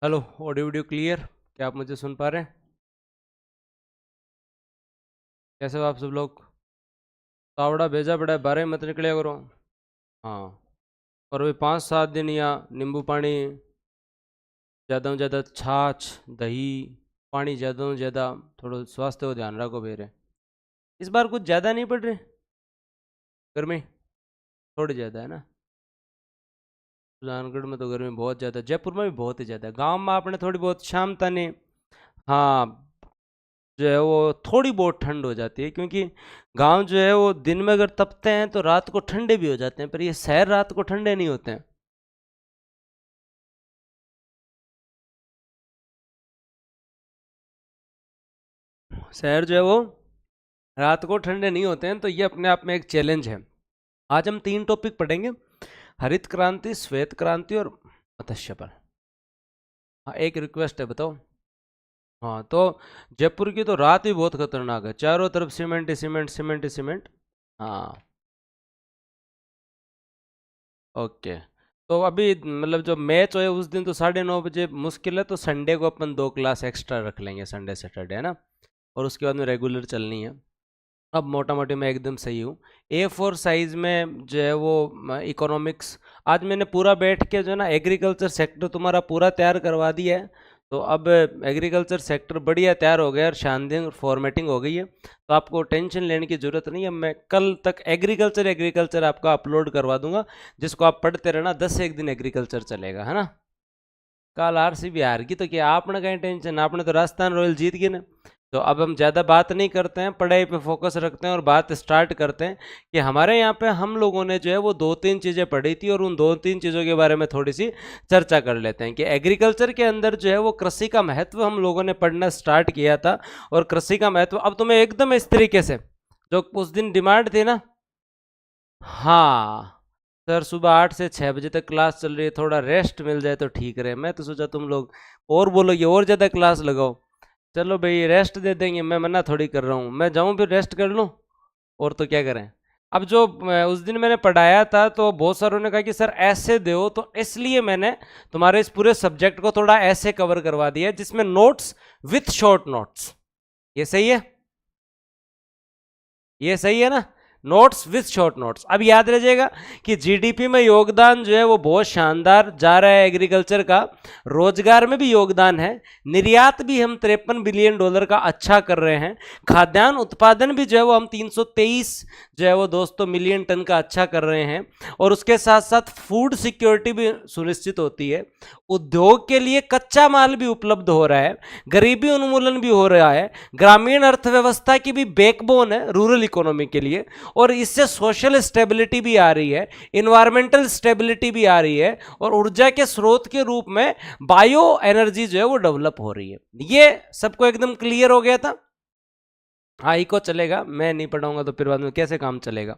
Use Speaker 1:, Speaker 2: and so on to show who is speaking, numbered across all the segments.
Speaker 1: Hello, audio video clear? क्या आप मुझे सुन पा रहे हैं? कैसे हो आप सब लोग? तावड़ा भेजा पड़ा है, बारह ही मत निकले करो। हाँ। और अभी 5-7 दिन यहाँ नींबू पानी, ज़्यादा से ज़्यादा छाछ, दही, पानी ज़्यादा से ज़्यादा। थोड़ा स्वास्थ्य को ध्यान रखो बेरे। इस बार कुछ ज़्यादा नहीं पड़ रही गर्मी? थोड़ी ज़्यादा है ना? सुजानगढ़ में तो गर्मी बहुत ज़्यादा, जयपुर में भी बहुत ही ज़्यादा है। गाँव में आपने थोड़ी बहुत शाम तने, हाँ, जो है वो थोड़ी बहुत ठंड हो जाती है, क्योंकि गांव जो है वो दिन में अगर तपते हैं तो रात को ठंडे भी हो जाते हैं, पर ये शहर रात को ठंडे नहीं होते हैं। शहर जो है वो रात को ठंडे नहीं होते हैं, तो ये अपने आप में एक चैलेंज है। आज हम 3 टॉपिक पढ़ेंगे: हरित क्रांति, श्वेत क्रांति और मत्स्य पर। हाँ, एक रिक्वेस्ट है, बताओ। हाँ, तो जयपुर की तो रात ही बहुत खतरनाक है, चारों तरफ सीमेंट ही सीमेंट, सीमेंट ही सीमेंट। हाँ। ओके। तो अभी मतलब जो मैच है उस दिन तो 9:30 बजे मुश्किल है, तो संडे को अपन 2 क्लास एक्स्ट्रा रख लेंगे, संडे सैटरडे, है ना? और उसके बाद में रेगुलर चलनी है। अब मोटा मोटी मैं एकदम सही हूँ। A4 साइज में जो है वो इकोनॉमिक्स, आज मैंने पूरा बैठ के जो है ना एग्रीकल्चर सेक्टर तुम्हारा पूरा तैयार करवा दिया है। तो अब एग्रीकल्चर सेक्टर बढ़िया तैयार हो गया और शानदार फॉर्मेटिंग हो गई है, तो आपको टेंशन लेने की ज़रूरत नहीं है। मैं कल तक एग्रीकल्चर एग्रीकल्चर आपका अपलोड करवा दूंगा, जिसको आप पढ़ते रहना। 10 एक दिन एग्रीकल्चर चलेगा, है ना? कल RCB हार गई तो क्या आपने कहीं टेंशन? आपने तो राजस्थान रॉयल जीत गई ना। तो अब हम ज़्यादा बात नहीं करते हैं, पढ़ाई पे फोकस रखते हैं और बात स्टार्ट करते हैं कि हमारे यहाँ पे हम लोगों ने जो है वो 2-3 चीज़ें पढ़ी थी, और उन 2-3 चीज़ों के बारे में थोड़ी सी चर्चा कर लेते हैं कि एग्रीकल्चर के अंदर जो है वो कृषि का महत्व हम लोगों ने पढ़ना स्टार्ट किया था। और कृषि का महत्व अब तुम्हें एकदम इस तरीके से, जो उस दिन डिमांड थी ना। हाँ सर, सुबह 8 से 6 बजे तक क्लास चल रही है, थोड़ा रेस्ट मिल जाए तो ठीक रहे। मैं तो सोचा तुम लोग और बोलोगे और ज़्यादा क्लास लगाओ। चलो भाई, रेस्ट दे देंगे, मैं मना थोड़ी कर रहा हूँ। मैं जाऊँ फिर रेस्ट कर लूँ, और तो क्या करें। अब जो उस दिन मैंने पढ़ाया था तो बहुत सारों ने कहा कि सर ऐसे दो, तो इसलिए मैंने तुम्हारे इस पूरे सब्जेक्ट को थोड़ा ऐसे कवर करवा दिया, जिसमें नोट्स विथ शॉर्ट नोट्स। ये सही है? ये सही है ना? Notes with short notes. अब याद रह जाएगा कि जीडीपी में योगदान जो है वो बहुत शानदार जा रहा है एग्रीकल्चर का। रोजगार में भी योगदान है, निर्यात भी हम $53 बिलियन का अच्छा कर रहे हैं। खाद्यान्न उत्पादन भी जो है वो हम 323 जो है वो दोस्तों मिलियन टन का अच्छा कर रहे हैं। और उसके साथ साथ फूड सिक्योरिटी भी सुनिश्चित होती है। उद्योग के लिए कच्चा माल भी उपलब्ध हो रहा है, गरीबी उन्मूलन भी हो रहा है, ग्रामीण अर्थव्यवस्था की भी बैकबोन है रूरल इकोनॉमी के लिए। और इससे सोशल स्टेबिलिटी भी आ रही है, इन्वायरमेंटल स्टेबिलिटी भी आ रही है, और ऊर्जा के स्रोत के रूप में बायो एनर्जी जो है वो डेवलप हो रही है। ये सबको एकदम क्लियर हो गया था? हाँ, इको चलेगा, मैं नहीं पढ़ाऊंगा तो फिर बाद में कैसे काम चलेगा।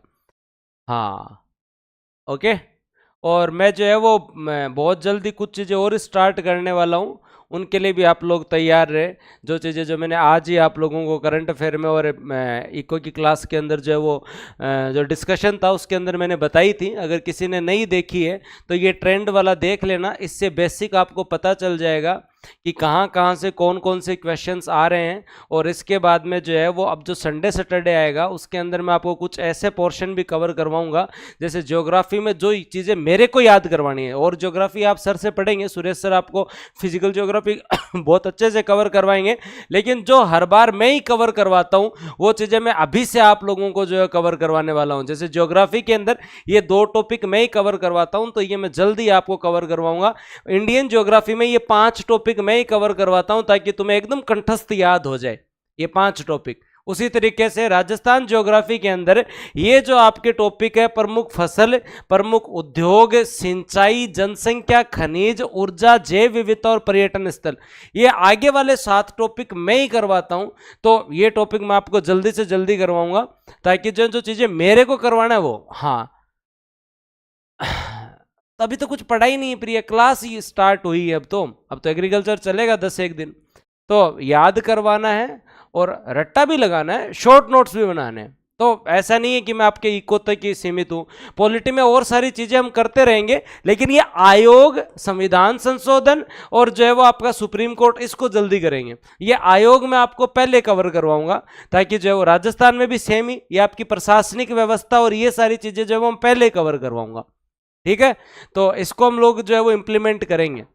Speaker 1: हाँ। ओके। और मैं जो है वो मैं बहुत जल्दी कुछ चीज़ें और स्टार्ट करने वाला हूँ, उनके लिए भी आप लोग तैयार रहे। जो चीज़ें जो मैंने आज ही आप लोगों को करंट अफेयर में और इको की क्लास के अंदर जो है वो जो डिस्कशन था उसके अंदर मैंने बताई थी, अगर किसी ने नहीं देखी है तो ये ट्रेंड वाला देख लेना। इससे बेसिक आपको पता चल जाएगा कि कहाँ कहाँ से कौन कौन से क्वेश्चंस आ रहे हैं। और इसके बाद में जो है वो अब जो संडे सैटरडे आएगा उसके अंदर मैं आपको कुछ ऐसे पोर्शन भी कवर करवाऊंगा, जैसे ज्योग्राफी में जो चीज़ें मेरे को याद करवानी है। और ज्योग्राफी आप सर से पढ़ेंगे, सुरेश सर आपको फिजिकल ज्योग्राफी बहुत अच्छे से कवर करवाएंगे, लेकिन जो हर बार मैं ही कवर करवाता हूँ वो चीज़ें मैं अभी से आप लोगों को जो है कवर करवाने वाला हूँ। जैसे ज्योग्राफी के अंदर ये 2 टॉपिक मैं ही कवर करवाता हूँ, तो ये मैं जल्दी आपको कवर करवाऊंगा। इंडियन ज्योग्राफी में ये 5 टॉपिक मैं ही कवर करवाता हूं, ताकि तुम्हें एकदम कंठस्थ याद हो जाए ये 5 टॉपिक। उसी तरीके से राजस्थान ज्योग्राफी के अंदर ये जो आपके टॉपिक है: प्रमुख फसल, प्रमुख उद्योग, सिंचाई, जनसंख्या, खनिज, ऊर्जा, जैव विविधता और पर्यटन स्थल, ये आगे वाले 7 टॉपिक मैं ही करवाता हूं। तो ये टॉपिक मैं आपको जल्दी से जल्दी करवाऊंगा, ताकि जो जो चीजें मेरे को करवाना है वो, हाँ। अभी तो कुछ पढ़ा ही नहीं है प्रिय, क्लास ही स्टार्ट हुई है। अब तो एग्रीकल्चर चलेगा 10 एक दिन, तो याद करवाना है और रट्टा भी लगाना है, शॉर्ट नोट्स भी बनाने हैं। तो ऐसा नहीं है कि मैं आपके इको तक ही सीमित हूं, पॉलिटी में और सारी चीजें हम करते रहेंगे, लेकिन ये आयोग, संविधान संशोधन और जो है वो आपका सुप्रीम कोर्ट, इसको जल्दी करेंगे। ये आयोग मैं आपको पहले कवर करवाऊंगा, ताकि जो है वो राजस्थान में भी सेम ही ये आपकी प्रशासनिक व्यवस्था और ये सारी चीजें जो है वो हम पहले कवर करवाऊंगा, ठीक है। तो इसको हम लोग जो है वो इंप्लीमेंट करेंगे।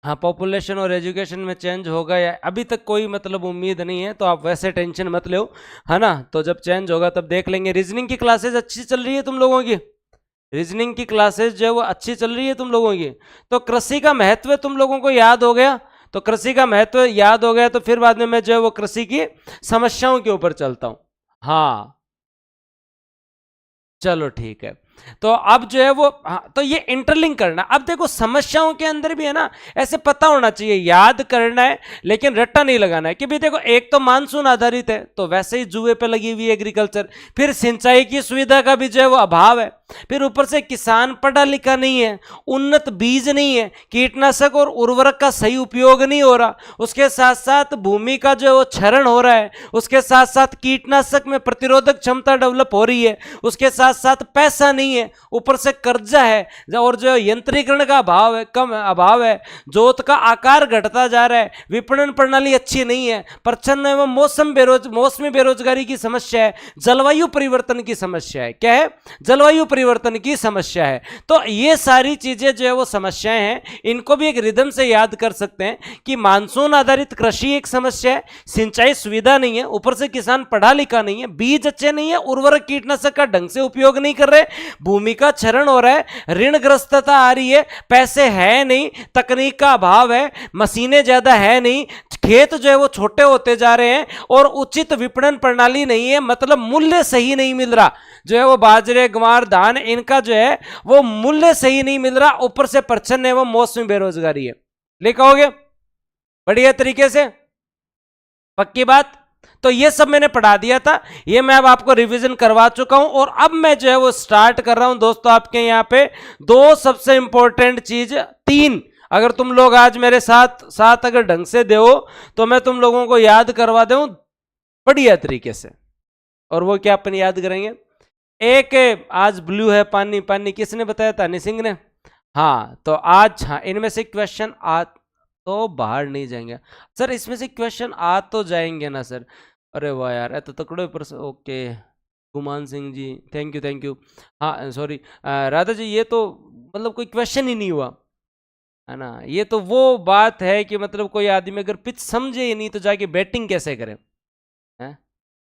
Speaker 1: हाँ, पॉपुलेशन और एजुकेशन में चेंज होगा या अभी तक कोई मतलब उम्मीद नहीं है, तो आप वैसे टेंशन मत लो, है ना। तो जब चेंज होगा तब देख लेंगे। रीजनिंग की क्लासेस अच्छी चल रही है तुम लोगों की? रीजनिंग की क्लासेस जो है वो अच्छी चल रही है तुम लोगों की? तो कृषि का महत्व तुम लोगों को याद हो गया? तो कृषि का महत्व याद हो गया तो फिर बाद में मैं जो है वो कृषि की समस्याओं के ऊपर चलता हूं। हाँ चलो ठीक है। तो अब जो है वो, हाँ, तो ये इंटरलिंक करना। अब देखो समस्याओं के अंदर भी है ना, ऐसे पता होना चाहिए, याद करना है लेकिन रट्टा नहीं लगाना है कि भी देखो एक तो मानसून आधारित है, तो वैसे ही जुए पे लगी हुई एग्रीकल्चर, फिर सिंचाई की सुविधा का भी जो है वो अभाव है, फिर ऊपर से किसान पढ़ा लिखा नहीं है, उन्नत बीज नहीं है, कीटनाशक और उर्वरक का सही उपयोग नहीं हो रहा, उसके साथ साथ भूमि का जो है वो क्षरण हो रहा है, उसके साथ साथ कीटनाशक में प्रतिरोधक क्षमता डेवलप हो रही है, उसके साथ साथ पैसा नहीं है, ऊपर से कर्जा है, और जो यंत्रीकरण का अभाव है, कम अभाव है, जोत का आकार घटता जा रहा है, विपणन प्रणाली अच्छी नहीं है, प्रच्छन्न एवं मौसमी बेरोजगारी की समस्या है, जलवायु परिवर्तन की समस्या है। क्या है? जलवायु परिवर्तन की समस्या है। तो ये सारी चीजें जो है वो समस्याएं हैं, इनको भी एक रिदम से याद कर सकते हैं कि मानसून आधारित कृषि एक समस्या है, सिंचाई सुविधा नहीं है, ऊपर से किसान पढ़ा लिखा नहीं है, बीज अच्छे नहीं है, उर्वरक कीटनाशक का ढंग से उपयोग नहीं कर रहे, भूमि का क्षरण हो रहा है, ऋणग्रस्तता आ रही है, पैसे है नहीं, तकनीक का अभाव है, मशीनें ज्यादा है नहीं, खेत जो है वो छोटे होते जा रहे हैं, और उचित विपणन प्रणाली नहीं है, मतलब मूल्य सही नहीं मिल रहा, जो है वो बाजरे, ग्वार, धान, इनका जो है वो मूल्य सही नहीं मिल रहा, ऊपर से प्रच्छन्न एवं मौसमी बेरोजगारी है। लिखोगे बढ़िया तरीके से? पक्की बात? तो ये सब मैंने पढ़ा दिया था, ये मैं अब आपको रिवीजन करवा चुका हूं, और अब मैं जो है वो स्टार्ट कर रहा हूं दोस्तों आपके यहां पे दो सबसे इंपॉर्टेंट चीज, तीन, अगर तुम लोग आज मेरे साथ साथ अगर ढंग से दो तो मैं तुम लोगों को याद करवा दूं बढ़िया तरीके से। और वो क्या अपन याद करेंगे? एक आज ब्लू है पानी, पानी किसने बताया था? हनी सिंह ने। हाँ तो आज, हाँ, इनमें से क्वेश्चन आ तो बाहर नहीं जाएंगे सर, इसमें से क्वेश्चन आ तो जाएंगे ना सर? अरे वाह यार, तो तकड़े पर। Okay Guman Singh ji, thank you thank you. हाँ सॉरी राधा जी, ये तो मतलब कोई क्वेश्चन ही नहीं हुआ है ना। ये तो वो बात है कि मतलब कोई आदमी अगर पिच समझे ही नहीं तो जाके बैटिंग कैसे करे, हैं?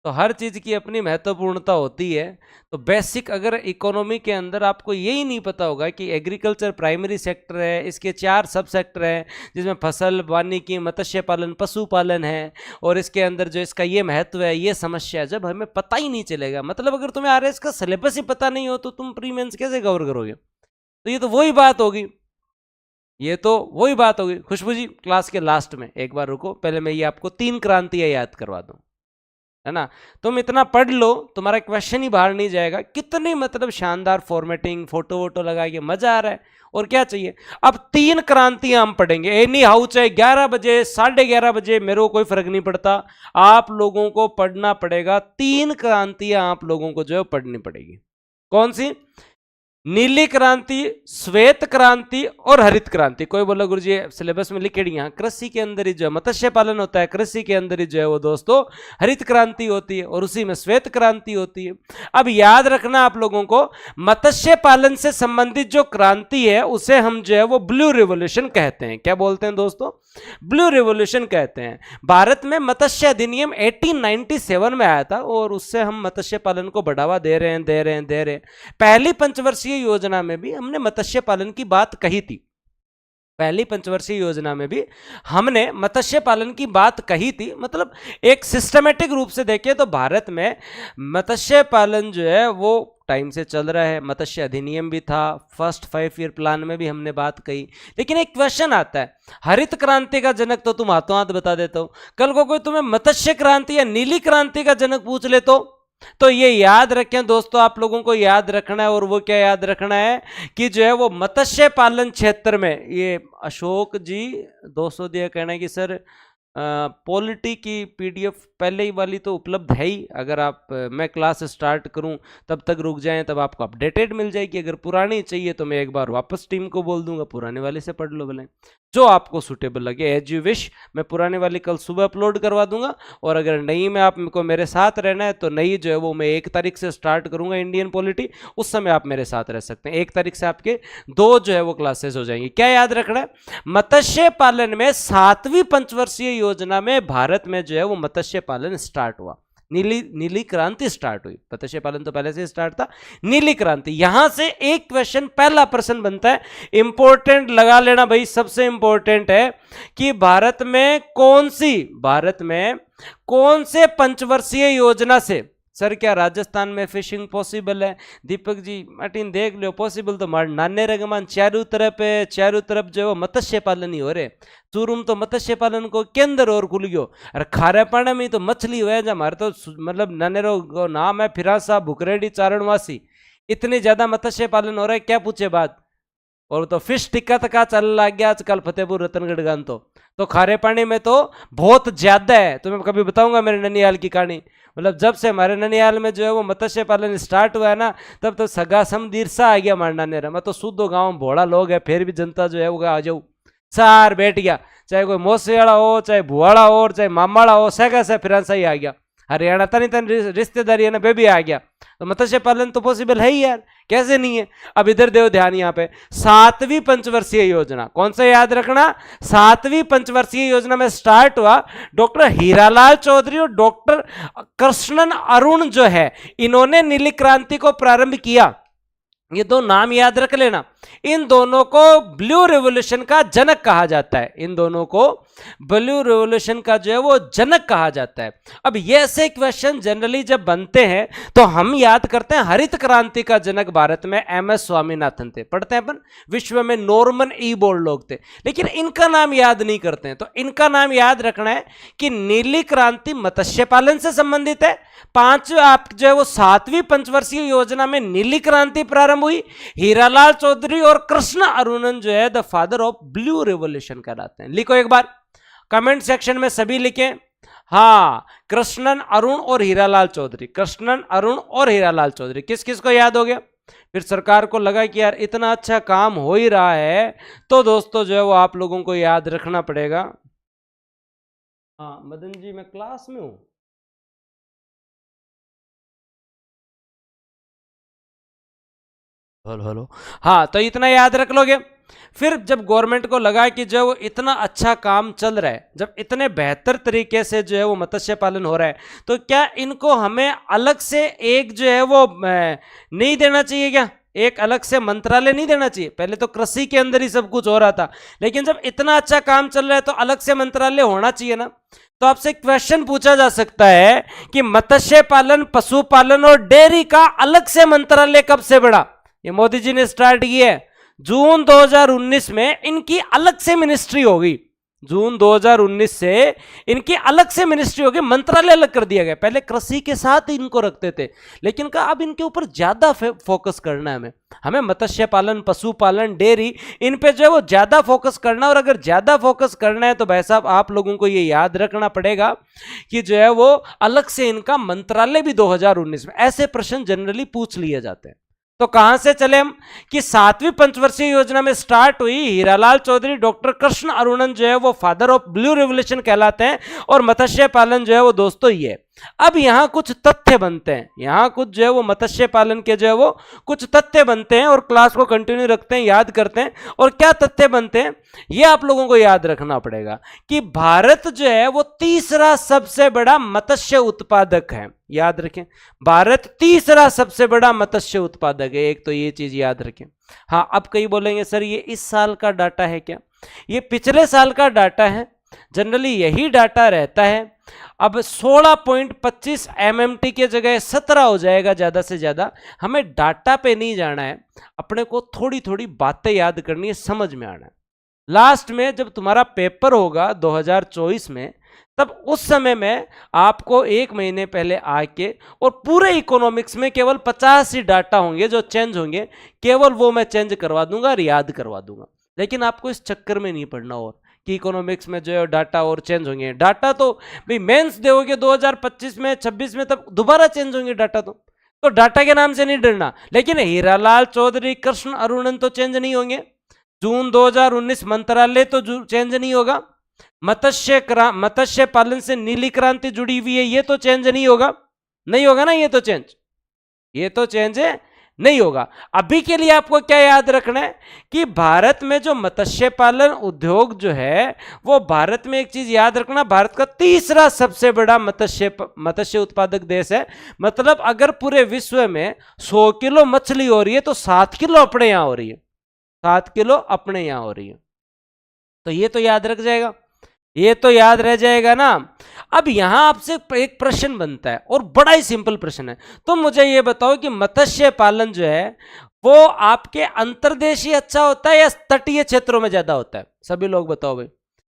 Speaker 1: तो हर चीज की अपनी महत्वपूर्णता होती है। तो बेसिक अगर इकोनॉमी के अंदर आपको यही नहीं पता होगा कि एग्रीकल्चर प्राइमरी सेक्टर है, इसके 4 सब सेक्टर हैं, जिसमें फसल, वानिकी, मत्स्य पालन, पशुपालन है, और इसके अंदर जो इसका ये महत्व है, ये समस्या है, जब हमें पता ही नहीं चलेगा, मतलब अगर तुम्हें आरएस का सिलेबस ही पता नहीं हो तो तुम प्री मेंस कैसे कवर करोगे? तो ये तो वही बात होगी, ये तो वही बात होगी। खुशबू जी क्लास के लास्ट में एक बार रुको, पहले मैं ये आपको 3 क्रांतियां याद करवा दूं, है ना। तुम इतना पढ़ लो, तुम्हारा क्वेश्चन ही बाहर नहीं जाएगा। कितनी मतलब शानदार फॉर्मेटिंग, फोटो वोटो लगा के मजा आ रहा है, और क्या चाहिए। अब 3 क्रांतियां हम पढ़ेंगे एनी हाउ, चाहे 11 बजे 11:30 बजे, मेरे को कोई फर्क नहीं पड़ता, आप लोगों को पढ़ना पड़ेगा। 3 क्रांतियां आप लोगों को जो है पढ़नी पड़ेगी। कौन सी? नीली क्रांति, श्वेत क्रांति और हरित क्रांति। कोई बोला गुरुजी सिलेबस में लिखेड़ी, यहाँ कृषि के अंदर ही जो मत्स्य पालन होता है, कृषि के अंदर ही जो है वो दोस्तों हरित क्रांति होती है, और उसी में श्वेत क्रांति होती है। अब याद रखना आप लोगों को, मत्स्य पालन से संबंधित जो क्रांति है उसे हम जो है वो ब्लू रिवोल्यूशन कहते हैं। क्या बोलते हैं दोस्तों? ब्लू रिवोल्यूशन कहते हैं। भारत में मत्स्य अधिनियम 1897 में आया था, और उससे हम मत्स्य पालन को बढ़ावा दे रहे हैं। पहली पंचवर्षीय योजना में भी हमने मत्स्य पालन की बात कही थी, पहली पंचवर्षीय योजना में भी हमने मत्स्य पालन की बात कही थी। मतलब एक सिस्टमेटिक रूप से देखें तो भारत में मत्स्य पालन जो है वो टाइम से चल रहा है। मत्स्य अधिनियम भी था, फर्स्ट 5 ईयर प्लान में भी हमने बात कही। लेकिन एक क्वेश्चन आता है, हरित क्रांति का जनक तो तुम हाथों हाथ बता देते हो, कल को कोई तुम्हें मत्स्य क्रांति या नीली क्रांति का जनक पूछ ले तो ये याद रखें दोस्तों, आप लोगों को याद रखना है। और वो क्या याद रखना है कि जो है वो मत्स्य पालन क्षेत्र में, ये अशोक जी 200 दिया कहना है कि सर पॉलिटी की पीडीएफ पहले ही वाली तो उपलब्ध है ही, अगर आप मैं क्लास स्टार्ट करूं तब तक रुक जाएं तब आपको अपडेटेड मिल जाएगी। अगर पुरानी चाहिए तो मैं एक बार वापस टीम को बोल दूंगा पुराने वाले से पढ़ लो, भले जो आपको सूटेबल लगे, एज यू विश। मैं पुराने वाली कल सुबह अपलोड करवा दूंगा, और अगर नई में आपको मेरे साथ रहना है तो नई जो है वो मैं 1 तारीख से स्टार्ट करूंगा इंडियन पॉलिटी, उस समय आप मेरे साथ रह सकते हैं। 1 तारीख से आपके 2 जो है वो क्लासेस हो जाएंगी। क्या याद रखना है, मत्स्य पालन में 7वीं पंचवर्षीय योजना में भारत में जो है वो मत्स्य पालन स्टार्ट हुआ, नीली क्रांति स्टार्ट हुई। मत्स्य पालन तो पहले से स्टार्ट था, नीली क्रांति। यहां से एक क्वेश्चन, पहला प्रश्न बनता है, इंपॉर्टेंट लगा लेना भाई, सबसे इंपॉर्टेंट है कि भारत में कौन से पंचवर्षीय योजना से, सर क्या राजस्थान में फिशिंग पॉसिबल है? दीपक जी मार्टिन देख लो, पॉसिबल तो मार नाने रगमान चारों तरफ है, चारों तरफ जो है वो मत्स्य पालन ही हो रहे। चूरूम तो मत्स्य पालन को केंद्र और खुल गयो, अरे खारे पानी में तो मछली हुआ है। हमारे तो मतलब नानेरो को नाम है फिरासा भुकरेडी चारणवासी, इतने ज्यादा मत्स्य पालन हो रहा है, क्या पूछे बात। और तो फिश टिक्का तक चल लग गया आजकल फतेहपुर रतनगढ़ गान तो खारे पानी में तो बहुत ज्यादा है। तो मैं कभी बताऊंगा मेरे ननिहाल की कहानी, मतलब जब से हमारे ननिहाल में जो है वो मत्स्य पालन स्टार्ट हुआ है ना, तब तो सगा समदीर सा आ गया मारना नेरा। मैं तो शुद्ध गांव भोड़ा लोग है, फिर भी जनता जो है वो आ जाऊ सार बैठ गया, चाहे कोई मौसी वाला हो, चाहे भुआड़ा हो, चाहे मामाड़ा हो, सगा से फिर ही आ गया। हरियाणा तनी तन रिश्तेदारी है ना, बेबी आ गया। तो मत्स्य पालन तो पॉसिबल है ही यार, कैसे नहीं है। अब इधर देव ध्यान, यहाँ पे 7वीं पंचवर्षीय योजना, कौन सा याद रखना, 7वीं पंचवर्षीय योजना में स्टार्ट हुआ। डॉक्टर हीरालाल चौधरी और डॉक्टर कृष्णन अरुण जो है, इन्होंने नीली क्रांति को प्रारंभ किया। ये 2 नाम याद रख लेना। इन दोनों को ब्लू रिवॉल्यूशन का जनक कहा जाता है, इन दोनों को ब्लू रिवॉल्यूशन का जो है वो जनक कहा जाता है। अब ये ऐसे क्वेश्चन जनरली जब बनते हैं तो हम याद करते हैं हरित क्रांति का जनक भारत में MS स्वामीनाथन थे, पढ़ते हैं अपन, विश्व में नॉर्मन ई बोर्ड लोग थे, लेकिन इनका नाम याद नहीं करते हैं। तो इनका नाम याद रखना है कि नीली क्रांति मत्स्य पालन से संबंधित है। 5 आप जो है वो 7वीं पंचवर्षीय योजना में नीली क्रांति प्रारंभ हुई। हीरालाल चौधरी और कृष्ण अरुणन जो है the father of blue revolution कहलाते हैं। लिखो एक बार कमेंट सेक्शन में, सभी लिखें हाँ, कृष्णन अरुण और हीरालाल चौधरी, कृष्णन अरुण और हीरालाल चौधरी। किस किस को याद हो गया? फिर सरकार को लगा कि यार इतना अच्छा काम हो ही रहा है तो दोस्तों जो है वो आप लोगों को याद रखना पड़ेगा। हाँ मदन जी मैं क्लास में हूं। हेलो, हाँ तो इतना याद रख लोगे। फिर जब गवर्नमेंट को लगा कि जो वो इतना अच्छा काम चल रहा है, जब इतने बेहतर तरीके से जो है वो मत्स्य पालन हो रहा है, तो क्या इनको हमें अलग से एक जो है वो नहीं देना चाहिए क्या? एक अलग से मंत्रालय नहीं देना चाहिए? पहले तो कृषि के अंदर ही सब कुछ हो रहा था, लेकिन जब इतना अच्छा काम चल रहा है तो अलग से मंत्रालय होना चाहिए ना। तो आपसे क्वेश्चन पूछा जा सकता है कि मत्स्य पालन, पशुपालन और डेयरी का अलग से मंत्रालय कब से बढ़ा? ये मोदी जी ने स्टार्ट किया है। जून 2019 में इनकी अलग से मिनिस्ट्री होगी, जून 2019 से इनकी अलग से मिनिस्ट्री होगी, मंत्रालय अलग कर दिया गया। पहले कृषि के साथ इनको रखते थे, लेकिन कहा अब इनके ऊपर ज्यादा फोकस करना है, हमें मत्स्य पालन, पशुपालन, डेयरी, इन पे जो है वो ज्यादा फोकस करना। और अगर ज्यादा फोकस करना है तो भाई साहब आप लोगों को ये याद रखना पड़ेगा कि जो है वो अलग से इनका मंत्रालय भी 2019 में, ऐसे प्रश्न जनरली पूछ लिए जाते हैं। तो कहां से चले हम कि 7वीं पंचवर्षीय योजना में स्टार्ट हुई। हीरालाल चौधरी, डॉक्टर कृष्ण अरुणन जो है वो फादर ऑफ ब्लू रिवॉल्यूशन कहलाते हैं, और मत्स्य पालन जो है वो दोस्तों ये। अब यहां कुछ तथ्य बनते हैं, यहां कुछ जो है वो मत्स्य पालन के जो है वो कुछ तथ्य बनते हैं, और क्लास को कंटिन्यू रखते हैं, याद करते हैं। और क्या तथ्य बनते हैं ये आप लोगों को याद रखना पड़ेगा कि भारत जो है वो 3रा सबसे बड़ा मत्स्य उत्पादक है। याद रखें, भारत 3रा सबसे बड़ा मत्स्य उत्पादक है, एक तो ये चीज याद रखें। हाँ अब कई बोलेंगे सर ये इस साल का डाटा है क्या? ये पिछले साल का डाटा है, जनरली यही डाटा रहता है। अब 16.25 MMT के जगह 17 हो जाएगा ज्यादा से ज्यादा। हमें डाटा पे नहीं जाना है, अपने को थोड़ी थोड़ी बातें याद करनी है, समझ में आना है। लास्ट में जब तुम्हारा पेपर होगा 2024 में, तब उस समय में आपको 1 महीने पहले आके, और पूरे इकोनॉमिक्स में केवल 50 ही डाटा होंगे जो चेंज होंगे, केवल वो मैं चेंज करवा दूंगा और याद करवा दूंगा। लेकिन आपको इस चक्कर में नहीं पड़ना और कि इकोनॉमिक्स में जो है डाटा और चेंज होंगे। डाटा तो भाई मेंस दोगे 2025 में 26 में, तब दोबारा चेंज होंगे डाटा। तो डाटा के नाम से नहीं डरना। लेकिन हीरालाल चौधरी, कृष्ण अरुणन तो चेंज नहीं होंगे। जून 2019 मंत्रालय तो चेंज नहीं होगा। मत्स्य पालन से नीली क्रांति जुड़ी हुई है, ये तो चेंज नहीं होगा, नहीं होगा ना, ये तो चेंज नहीं होगा। अभी के लिए आपको क्या याद रखना है कि भारत में जो मत्स्य पालन उद्योग जो है, वो भारत में एक चीज याद रखना, भारत का तीसरा सबसे बड़ा मत्स्य उत्पादक देश है। मतलब अगर पूरे विश्व में 100 किलो मछली हो रही है तो 7 किलो अपने यहां हो रही है, 7 किलो अपने यहां हो रही है। तो ये तो याद रख जाएगा, ये तो याद रह जाएगा ना। अब यहां आपसे एक प्रश्न बनता है और बड़ा ही सिंपल प्रश्न है। तो मुझे ये बताओ कि मत्स्य पालन जो है वो आपके अंतर्देशीय अच्छा होता है या तटीय क्षेत्रों में ज्यादा होता है? सभी लोग बताओ भाई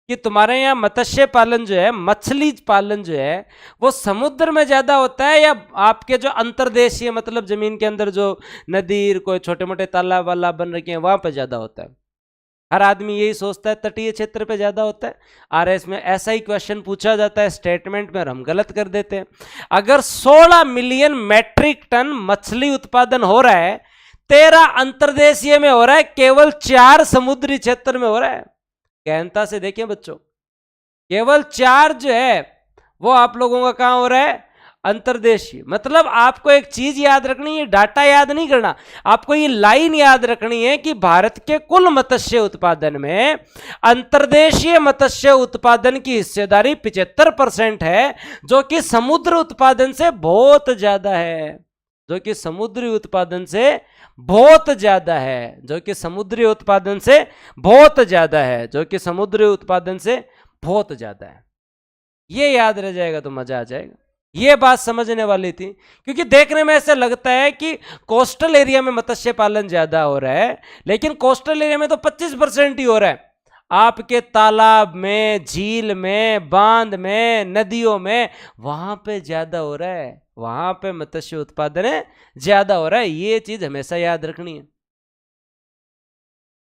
Speaker 1: कि तुम्हारे यहाँ मत्स्य पालन जो है, मछली पालन जो है, वो समुद्र में ज्यादा होता है या आपके जो अंतर्देशीय मतलब जमीन के अंदर जो नदी, कोई छोटे मोटे तालाब वाला बन रखे हैं वहां पर ज्यादा होता है? हर आदमी यही सोचता है तटीय क्षेत्र पे ज्यादा होता है। आरएस में ऐसा ही क्वेश्चन पूछा जाता है स्टेटमेंट में, और हम गलत कर देते हैं। अगर 16 मिलियन मैट्रिक टन मछली उत्पादन हो रहा है, 13 अंतर्देशीय में हो रहा है, केवल 4 समुद्री क्षेत्र में हो रहा है। गहनता से देखें बच्चों, केवल 4 जो है वो आप लोगों का कहां हो रहा है? अंतर्देशीय। मतलब आपको एक चीज याद रखनी है, डाटा याद नहीं करना, आपको ये लाइन याद रखनी है कि भारत के कुल मत्स्य उत्पादन में अंतर्देशीय मत्स्य उत्पादन की हिस्सेदारी 75% है, जो कि समुद्र उत्पादन से बहुत ज्यादा है, जो कि समुद्री उत्पादन से बहुत ज्यादा है, जो कि समुद्री उत्पादन से बहुत ज्यादा है, जो कि समुद्री उत्पादन से बहुत ज्यादा है। ये याद रह जाएगा तो मजा आ जाएगा। ये बात समझने वाली थी, क्योंकि देखने में ऐसा लगता है कि कोस्टल एरिया में मत्स्य पालन ज्यादा हो रहा है, लेकिन कोस्टल एरिया में तो 25% ही हो रहा है। आपके तालाब में, झील में, बांध में, नदियों में, वहां पे ज्यादा हो रहा है, वहां पे मत्स्य उत्पादन ज्यादा हो रहा है। ये चीज हमेशा याद रखनी है।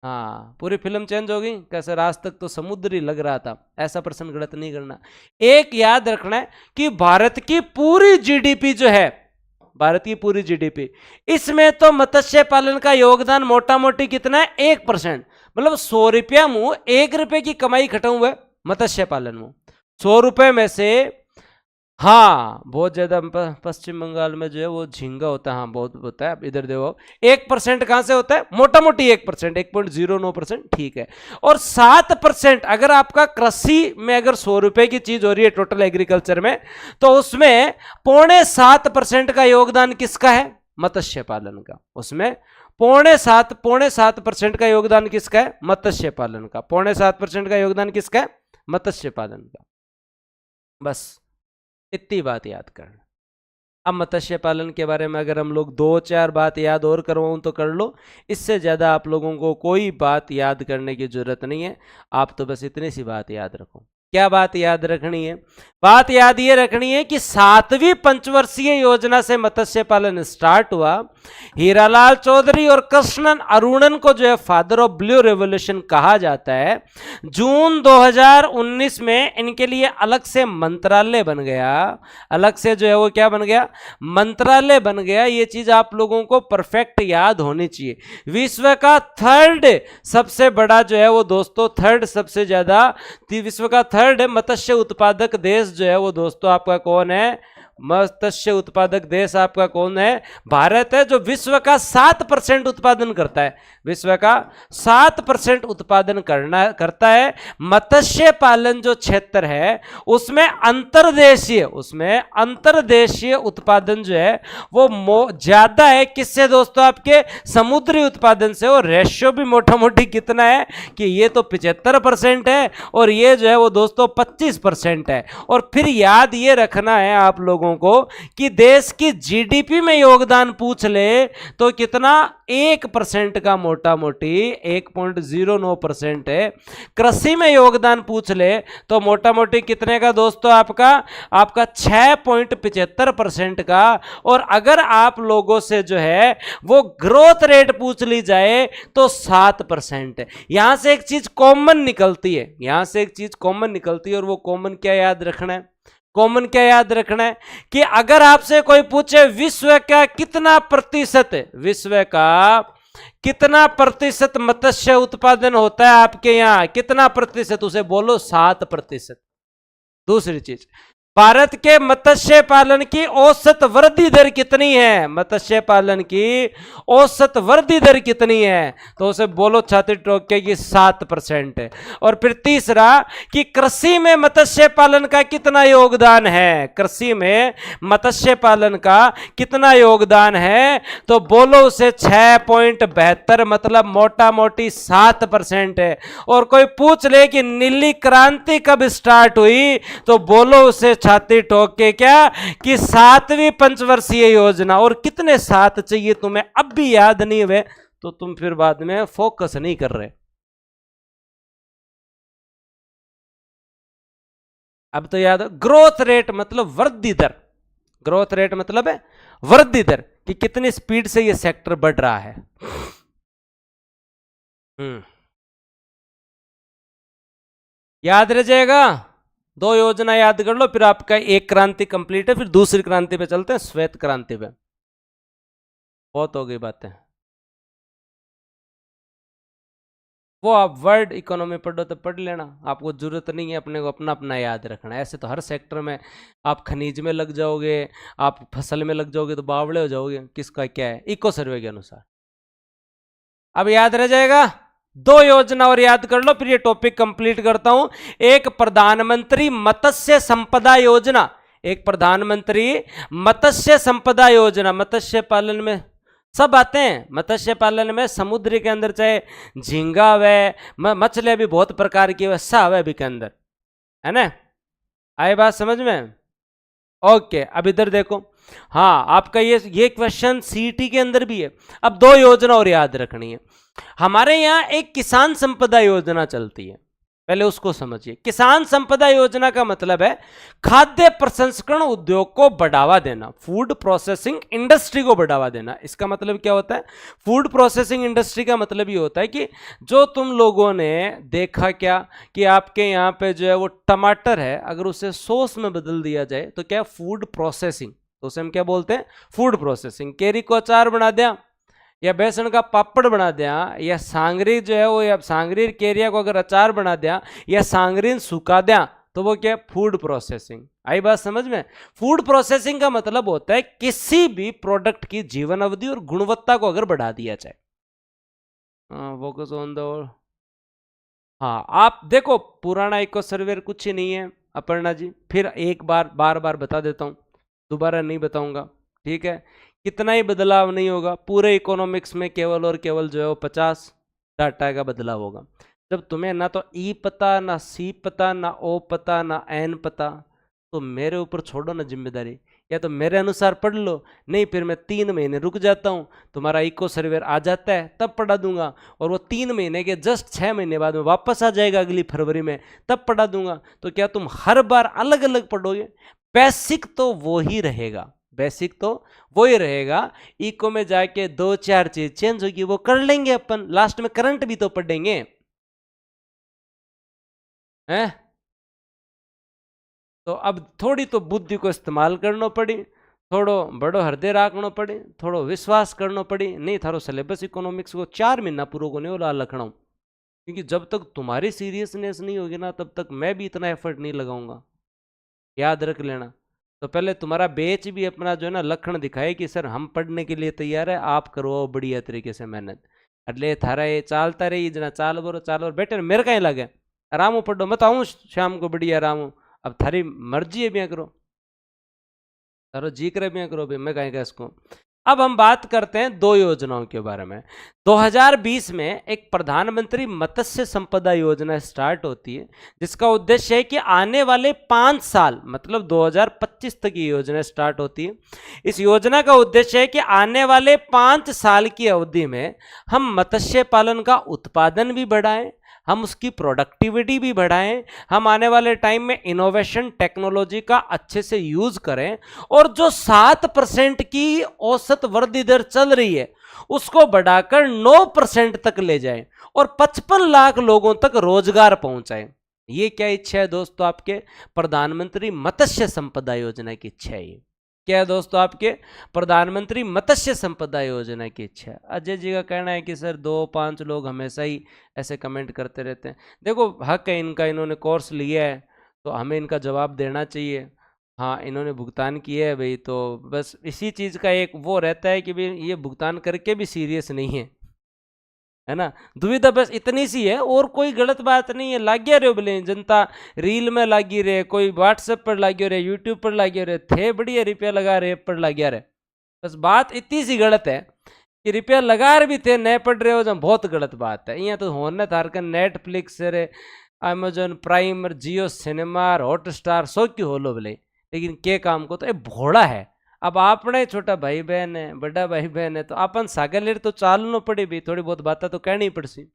Speaker 1: हाँ, पूरी फिल्म चेंज हो गई कैसे? आज तक तो समुद्री लग रहा था, ऐसा प्रश्न गलत नहीं करना। एक याद रखना है कि भारत की पूरी जीडीपी जो है, भारत की पूरी जीडीपी, इसमें तो मत्स्य पालन का योगदान मोटा मोटी कितना है? 1%। मतलब 100 रुपया मुंह 1 रुपए की कमाई खटाऊ है मत्स्य पालन में। 100 रुपए में से, हाँ बहुत ज्यादा पश्चिम बंगाल में जो है वो झींगा होता है, हाँ बहुत होता है। अब इधर देखो 1% कहां से होता है? मोटा मोटी 1%, 1.09%, ठीक है। और 7% अगर आपका कृषि में अगर 100 रुपए की चीज हो रही है टोटल एग्रीकल्चर में, तो उसमें 7.25% का योगदान किसका है? मत्स्य पालन का। उसमें 7.25% का योगदान किसका है? मत्स्य पालन का। 7.25% का योगदान किसका है? मत्स्य पालन का। बस इतनी बात याद करना। अब मत्स्य पालन के बारे में अगर हम लोग 2-4 बात याद और करवाऊं तो कर लो, इससे ज़्यादा आप लोगों को कोई बात याद करने की जरूरत नहीं है। आप तो बस इतनी सी बात याद रखो। क्या बात याद रखनी है? बात याद ये रखनी है कि 7वीं पंचवर्षीय योजना से मत्स्य पालन स्टार्ट हुआ। हीरालाल चौधरी और कृष्णन अरुणन को जो है फादर ऑफ ब्लू रेवोल्यूशन कहा जाता है। जून 2019 में इनके लिए अलग से मंत्रालय बन गया, अलग से जो है वो क्या बन गया? मंत्रालय बन गया। ये चीज आप लोगों को परफेक्ट याद होनी चाहिए। विश्व का 3rd सबसे बड़ा जो है वो दोस्तों, 3rd सबसे ज्यादा, विश्व का 3rd मत्स्य उत्पादक देश जो है वो दोस्तों आपका कौन है? मत्स्य उत्पादक देश आपका कौन है? भारत है, जो विश्व का 7% उत्पादन करता है। विश्व का 7% उत्पादन करता है। मत्स्य पालन जो क्षेत्र है उसमें अंतर्देशीय उत्पादन जो है वो ज्यादा है। किससे दोस्तों? आपके समुद्री उत्पादन से। और रेशियो भी मोटा मोटी कितना है कि ये तो 75% है और ये जो है वो दोस्तों 25% है। और फिर याद ये रखना है आप लोगों लोगों को कि देश की जीडीपी में योगदान पूछ ले तो कितना 1% का, मोटा मोटी 1.09% है। कृषि में योगदान पूछ ले तो मोटा मोटी कितने का दोस्तों, आपका 6.75% का। और अगर आप लोगों से जो है वो ग्रोथ रेट पूछ ली जाए तो 7% है। यहां से एक चीज कॉमन निकलती है, यहां से एक चीज कॉमन निकलती है, और वो कॉमन क्या याद रखना है, कॉमन क्या याद रखना है कि अगर आपसे कोई पूछे विश्व का कितना प्रतिशत है, विश्व का कितना प्रतिशत मत्स्य उत्पादन होता है आपके यहां, कितना प्रतिशत, उसे बोलो 7%। दूसरी चीज, भारत के मत्स्य पालन की औसत वृद्धि दर कितनी है, मत्स्य पालन की औसत वृद्धि दर कितनी है, तो उसे बोलो छाती ठोक के कि 7% है। और फिर तीसरा कि कृषि में मत्स्य पालन का कितना योगदान है, कृषि में मत्स्य पालन का कितना योगदान है, तो बोलो उसे 6.72, मतलब मोटा मोटी 7% है। और कोई पूछ ले कि नीली क्रांति कब स्टार्ट हुई, तो बोलो उसे छाती ठोक के क्या कि 7वीं पंचवर्षीय योजना। और कितने 7 चाहिए तुम्हें अब भी याद नहीं हुए तो तुम फिर बाद में फोकस नहीं कर रहे। अब तो याद, ग्रोथ रेट मतलब वृद्धि दर, ग्रोथ रेट मतलब है वृद्धि दर कि कितनी स्पीड से ये सेक्टर बढ़ रहा है। याद रह जाएगा, 2 योजना याद कर लो, फिर आपका एक क्रांति कंप्लीट है, फिर दूसरी क्रांति पे चलते हैं, श्वेत क्रांति पे। बहुत हो गई बातें, वो आप वर्ल्ड इकोनॉमी पढ़ो तो पढ़ लेना, आपको जरूरत नहीं है अपने को अपना अपना याद रखना। ऐसे तो हर सेक्टर में आप खनिज में लग जाओगे, आप फसल में लग जाओगे तो बावड़े हो जाओगे, किसका क्या है, इको सर्वे के अनुसार। अब याद रह जाएगा, 2 योजना और याद कर लो, फिर ये टॉपिक कंप्लीट करता हूं। एक प्रधानमंत्री मत्स्य संपदा योजना, एक प्रधानमंत्री मत्स्य संपदा योजना, मत्स्य पालन में सब आते हैं, मत्स्य पालन में समुद्र के अंदर चाहे झींगा वे मछलियां भी बहुत प्रकार की वैसा है भी के अंदर, है ना, आए बात समझ में। ओके, अब इधर देखो, हाँ आपका ये क्वेश्चन सीटी के अंदर भी है। अब 2 योजना और याद रखनी है। हमारे यहाँ एक किसान संपदा योजना चलती है, पहले उसको समझिए। किसान संपदा योजना का मतलब है खाद्य प्रसंस्करण उद्योग को बढ़ावा देना, फूड प्रोसेसिंग इंडस्ट्री को बढ़ावा देना। इसका मतलब क्या होता है, फूड प्रोसेसिंग इंडस्ट्री का मतलब ये होता है कि जो तुम लोगों ने देखा क्या कि आपके यहाँ पे जो है वो टमाटर है, अगर उसे सॉस में बदल दिया जाए तो क्या फूड प्रोसेसिंग, तो उसे हम क्या बोलते हैं, फूड प्रोसेसिंग। केरी को अचार बना दिया, या बेसन का पापड़ बना दिया, या सांगरी जो है वो, या सांगरी केरिया को अगर अचार बना दिया, या सांगरी सुखा दिया, तो वो क्या, फूड प्रोसेसिंग। आई बात समझ में। फूड प्रोसेसिंग का मतलब होता है किसी भी प्रोडक्ट की जीवन अवधि और गुणवत्ता को अगर बढ़ा दिया जाए। फोकस ऑन द, हाँ आप देखो पुराना इको सर्वे कुछ ही नहीं है अपर्णा जी, फिर एक बार बता देता हूं, दोबारा नहीं बताऊंगा, ठीक है। कितना ही बदलाव नहीं होगा, पूरे इकोनॉमिक्स में केवल और केवल जो है वो 50 डाटा का बदलाव होगा। जब तुम्हें ना तो ई पता, ना सी पता, ना ओ पता, ना एन पता, तो मेरे ऊपर छोड़ो ना जिम्मेदारी, या तो मेरे अनुसार पढ़ लो, नहीं फिर मैं 3 महीने रुक जाता हूँ, तुम्हारा इको सर्वे आ जाता है तब पढ़ा दूंगा, और वो 3 महीने के जस्ट 6 महीने बाद में वापस आ जाएगा अगली फरवरी में, तब पढ़ा दूंगा। तो क्या तुम हर बार अलग अलग पढ़ोगे? बेसिक तो वो ही रहेगा, बेसिक तो वो ही रहेगा। इको में जाके 2-4 चीज चेंज होगी, वो कर लेंगे अपन, लास्ट में करंट भी तो पढ़ेंगे, हैं? तो अब थोड़ी तो बुद्धि को इस्तेमाल करना पड़ी, थोड़ो बड़ो हृदय राखना पड़ी, थोड़ो विश्वास करना पड़ी। नहीं थारो सिलेबस इकोनॉमिक्स को 4 महीना पूरा को नहीं होला लखना, क्योंकि जब तक तुम्हारी सीरियसनेस नहीं होगी ना तब तक मैं भी इतना एफर्ट नहीं लगाऊंगा, याद रख लेना। तो पहले तुम्हारा बेच भी अपना जो है ना लक्षण दिखाए कि सर हम पढ़ने के लिए तैयार है, आप करो बढ़िया तरीके से मेहनत। એટલે थारा ये चालता रही जना चाल बोरो बेटे मेरे कहीं लगे आराम पढ़ो, मत आऊँ शाम को बढ़िया आराम। अब थारी मर्जी है बिया करो, तारो जी करे बिया करो, मैं कहीं कह इसको। अब हम बात करते हैं दो योजनाओं के बारे में। 2020 में एक प्रधानमंत्री मत्स्य संपदा योजना स्टार्ट होती है, जिसका उद्देश्य है कि आने वाले 5 साल मतलब 2025 तक ये योजना स्टार्ट होती है। इस योजना का उद्देश्य है कि आने वाले 5 साल की अवधि में हम मत्स्य पालन का उत्पादन भी बढ़ाएं, हम उसकी प्रोडक्टिविटी भी बढ़ाएं, हम आने वाले टाइम में इनोवेशन टेक्नोलॉजी का अच्छे से यूज करें, और जो 7% की औसत वृद्धि दर चल रही है उसको बढ़ाकर 9% तक ले जाएं और 55 लाख लोगों तक रोजगार पहुंचाएं। ये क्या इच्छा है दोस्तों? आपके प्रधानमंत्री मत्स्य संपदा योजना की इच्छा है। क्या है दोस्तों? आपके प्रधानमंत्री मत्स्य संपदा योजना की इच्छा है। अजय जी का कहना है कि सर 2-5 लोग हमेशा ही ऐसे कमेंट करते रहते हैं। देखो, हक है इनका, इन्होंने कोर्स लिया है तो हमें इनका जवाब देना चाहिए। हाँ, इन्होंने भुगतान किया है भाई, तो बस इसी चीज़ का एक वो रहता है कि भाई ये भुगतान करके भी सीरियस नहीं है ना। दुविधा बस इतनी सी है, और कोई गलत बात नहीं है। लागिया रहे बोले जनता, रील में लागी रहे, कोई व्हाट्सएप पर लागियो रहे, यूट्यूब पर लागियो रहे, थे बढ़िया रुपया लगा रहे पर लागिया रहे। बस बात इतनी सी गलत है कि रुपया लगा रहे भी थे, नए पढ़ रहे हो जब, बहुत गलत बात है। यहाँ तो होने थार कर नेटफ्लिक्स रे, अमेजोन प्राइम, जियो सिनेमा, हॉटस्टार सो क्यों हो लो बोले, लेकिन के काम को तो ये भोड़ा है। अब आपने छोटा भाई बहन है, बड़ा भाई बहन है, तो अपन सागलेर तो चालनो पड़ी भी, थोड़ी बहुत बातें तो कहनी पड़सी।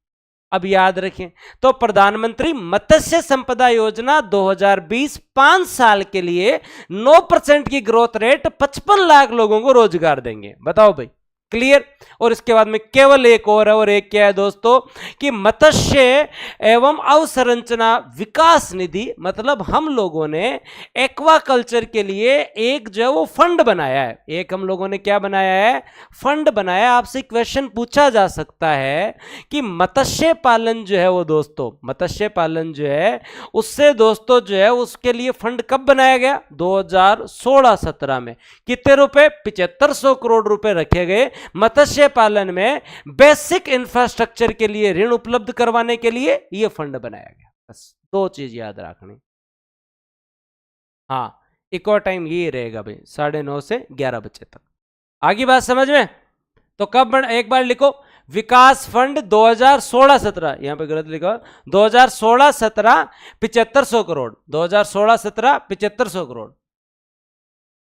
Speaker 1: अब याद रखें, तो प्रधानमंत्री मत्स्य संपदा योजना 2020 5 साल के लिए 9% की ग्रोथ रेट 55 लाख लोगों को रोजगार देंगे। बताओ भाई, क्लियर? और इसके बाद में केवल एक और एक क्या है दोस्तों, कि मत्स्य एवं अवसंरचना विकास निधि, मतलब हम लोगों ने एक्वाकल्चर के लिए एक जो है वो फंड बनाया है। एक हम लोगों ने क्या बनाया है? फंड बनाया। आपसे क्वेश्चन पूछा जा सकता है कि मत्स्य पालन जो है वो दोस्तों, मत्स्य पालन जो है उससे दोस्तों जो है उसके लिए फंड कब बनाया गया? 2016-17 में। कितने रुपए? 7500 करोड़ रुपए रखे गए मत्स्य पालन में बेसिक इंफ्रास्ट्रक्चर के लिए ऋण उपलब्ध करवाने के लिए यह फंड बनाया गया। बस दो चीज याद रखनी। हाँ, इको टाइम ये रहेगा भाई 9:30 से 11 बजे तक। आगे बात समझ में? तो कब एक बार लिखो, विकास फंड 2016-17, यहां पे गलत लिखा, 2016-17 7500 करोड़, 2016-17 7500 करोड़।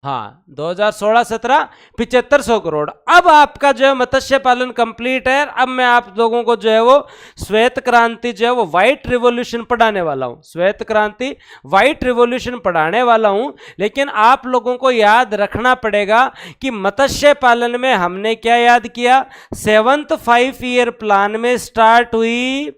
Speaker 1: हाँ, 2016-17 7500 करोड़। अब आपका जो है मत्स्य पालन कंप्लीट है। अब मैं आप लोगों को जो है वो श्वेत क्रांति जो है वो व्हाइट रिवॉल्यूशन पढ़ाने वाला हूं। श्वेत क्रांति व्हाइट रिवॉल्यूशन पढ़ाने वाला हूं, लेकिन आप लोगों को याद रखना पड़ेगा कि मत्स्य पालन में हमने क्या याद किया? 7th 5 ईयर प्लान में स्टार्ट हुई,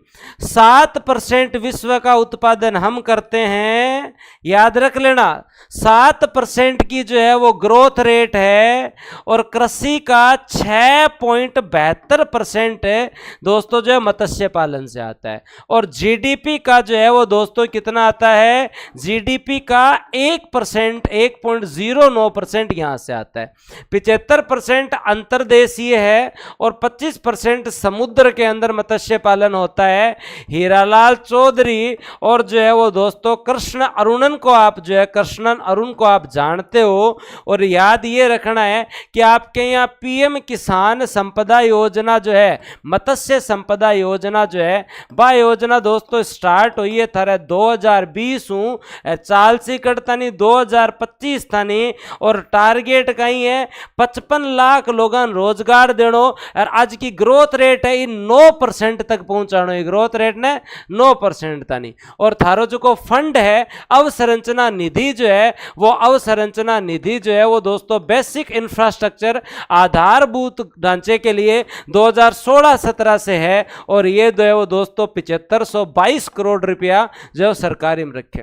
Speaker 1: 7% विश्व का उत्पादन हम करते हैं। याद रख लेना, 7% की जो है वो ग्रोथ रेट है, और कृषि का 6.72% दोस्तों जो है मत्स्य पालन से आता है। और जीडीपी का जो है वो दोस्तों कितना आता है? जीडीपी का 1%, 1.09% यहां से आता है। 75% अंतर्देशीय है और 25% समुद्र के अंदर मत्स्य पालन होता है। हीरालाल चौधरी और जो है वो दोस्तों कृष्ण अरुणन को आप जो है, कृष्णन अरुण को आप जानते हो। और याद ये रखना है कि आपके यहाँ पीएम किसान संपदा योजना जो है, मत्स्य संपदा योजना जो है, वह योजना दोस्तों स्टार्ट हुई है थारे 2020 चाल सी कटतानी 2025 थानी, और टारगेट कहीं है 55 लाख लोगों रोजगार देनो, और आज की ग्रोथ रेट है 9% तक पहुंचानो। ग्रोथ रेट ने 9% तानी। और थारो जो को फंड है अवसंरचना निधि जो है, वो अवसंरचना निधि जो है वो दोस्तों बेसिक इंफ्रास्ट्रक्चर आधारभूत ढांचे के लिए 2016-17 से है। और ये जो है वो दोस्तों 7522 करोड़ रुपया जो सरकारी में रखे।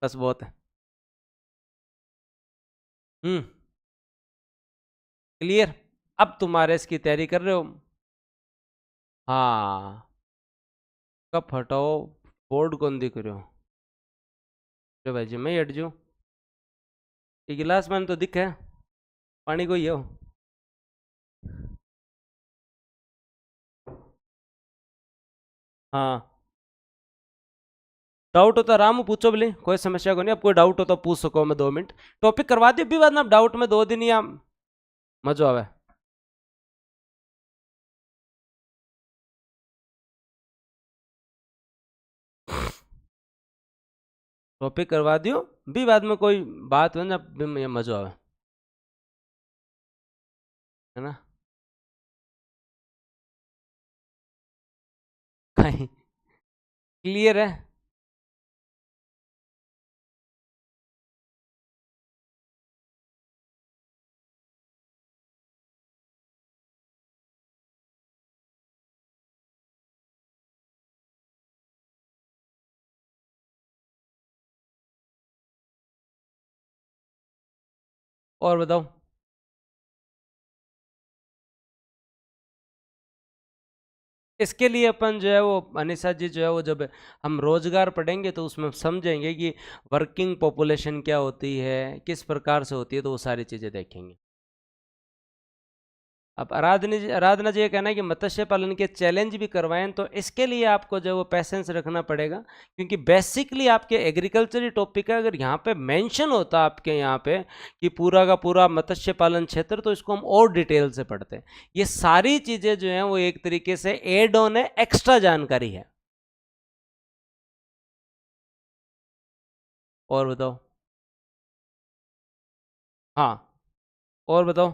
Speaker 1: बस बहुत है। क्लियर? अब तुम्हारे इसकी तैयारी कर रहे हो? हाँ, कब हटाओ, बोर्ड कौन दिख रहे हो? जो भाई जी मैं हट जाऊँ, गिलास में तो दिख है, पानी को ही हो। हाँ, डाउट हो तो आराम हो पूछो बोले, कोई समस्या को नहीं। अब कोई डाउट हो तो पूछ सको, मैं 2 मिनट टॉपिक करवा दी भी, बाद में डाउट में 2 दिन या मजो आवे। टॉपिक करवा दियो भी, बाद में कोई बात हो ना भी मजो आवे, है ना। कहीं क्लियर है। और बताओ। इसके लिए अपन जो है वो अनिशा जी जो है वो, जब हम रोजगार पढ़ेंगे तो उसमें समझेंगे कि वर्किंग पॉपुलेशन क्या होती है, किस प्रकार से होती है, तो वो सारी चीजें देखेंगे। अब आराधना जी ये कहना है कि मत्स्य पालन के चैलेंज भी करवाएं, तो इसके लिए आपको जो वो पैसेंस रखना पड़ेगा, क्योंकि बेसिकली आपके एग्रीकल्चर टॉपिक है। अगर यहाँ पे मेंशन होता आपके यहाँ पे कि पूरा का पूरा मत्स्य पालन क्षेत्र, तो इसको हम और डिटेल से पढ़ते हैं। ये सारी चीजें जो हैं वो एक तरीके से एड ऑन है, एक्स्ट्रा जानकारी है। और बताओ। हाँ, और बताओ।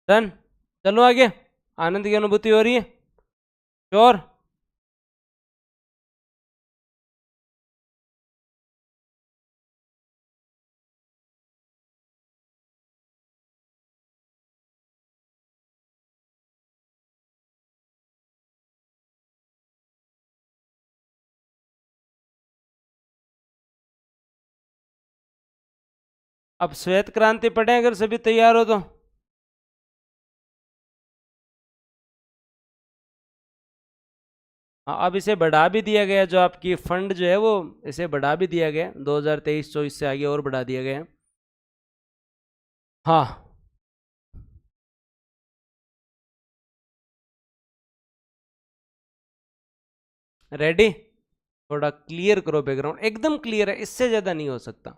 Speaker 1: डन, चलो आगे। आनंद की अनुभूति हो रही है? श्योर। अब श्वेत क्रांति पढ़े अगर सभी तैयार हो तो। हाँ, अब इसे बढ़ा भी दिया गया, जो आपकी फंड जो है वो इसे बढ़ा भी दिया गया, 2023-24 से आगे और बढ़ा दिया गया। हाँ, रेडी। थोड़ा क्लियर करो बैकग्राउंड, एकदम क्लियर है, इससे ज्यादा नहीं हो सकता।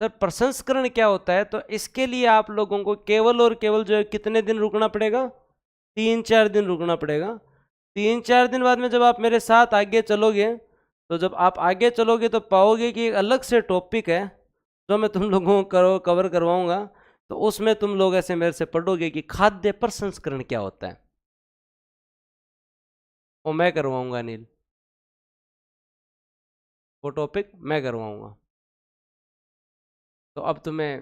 Speaker 1: सर प्रसंस्करण क्या होता है, तो इसके लिए आप लोगों को केवल और केवल जो है कितने दिन रुकना पड़ेगा? 3-4 दिन रुकना पड़ेगा। 3-4 दिन बाद में जब आप मेरे साथ आगे चलोगे, तो जब आप आगे चलोगे तो पाओगे कि एक अलग से टॉपिक है जो मैं तुम लोगों को कवर करवाऊंगा। तो उसमें तुम लोग ऐसे मेरे से पढ़ोगे कि खाद्य प्रसंस्करण क्या होता है, वो मैं करवाऊंगा नील। वो टॉपिक मैं करवाऊंगा। तो अब तुम्हें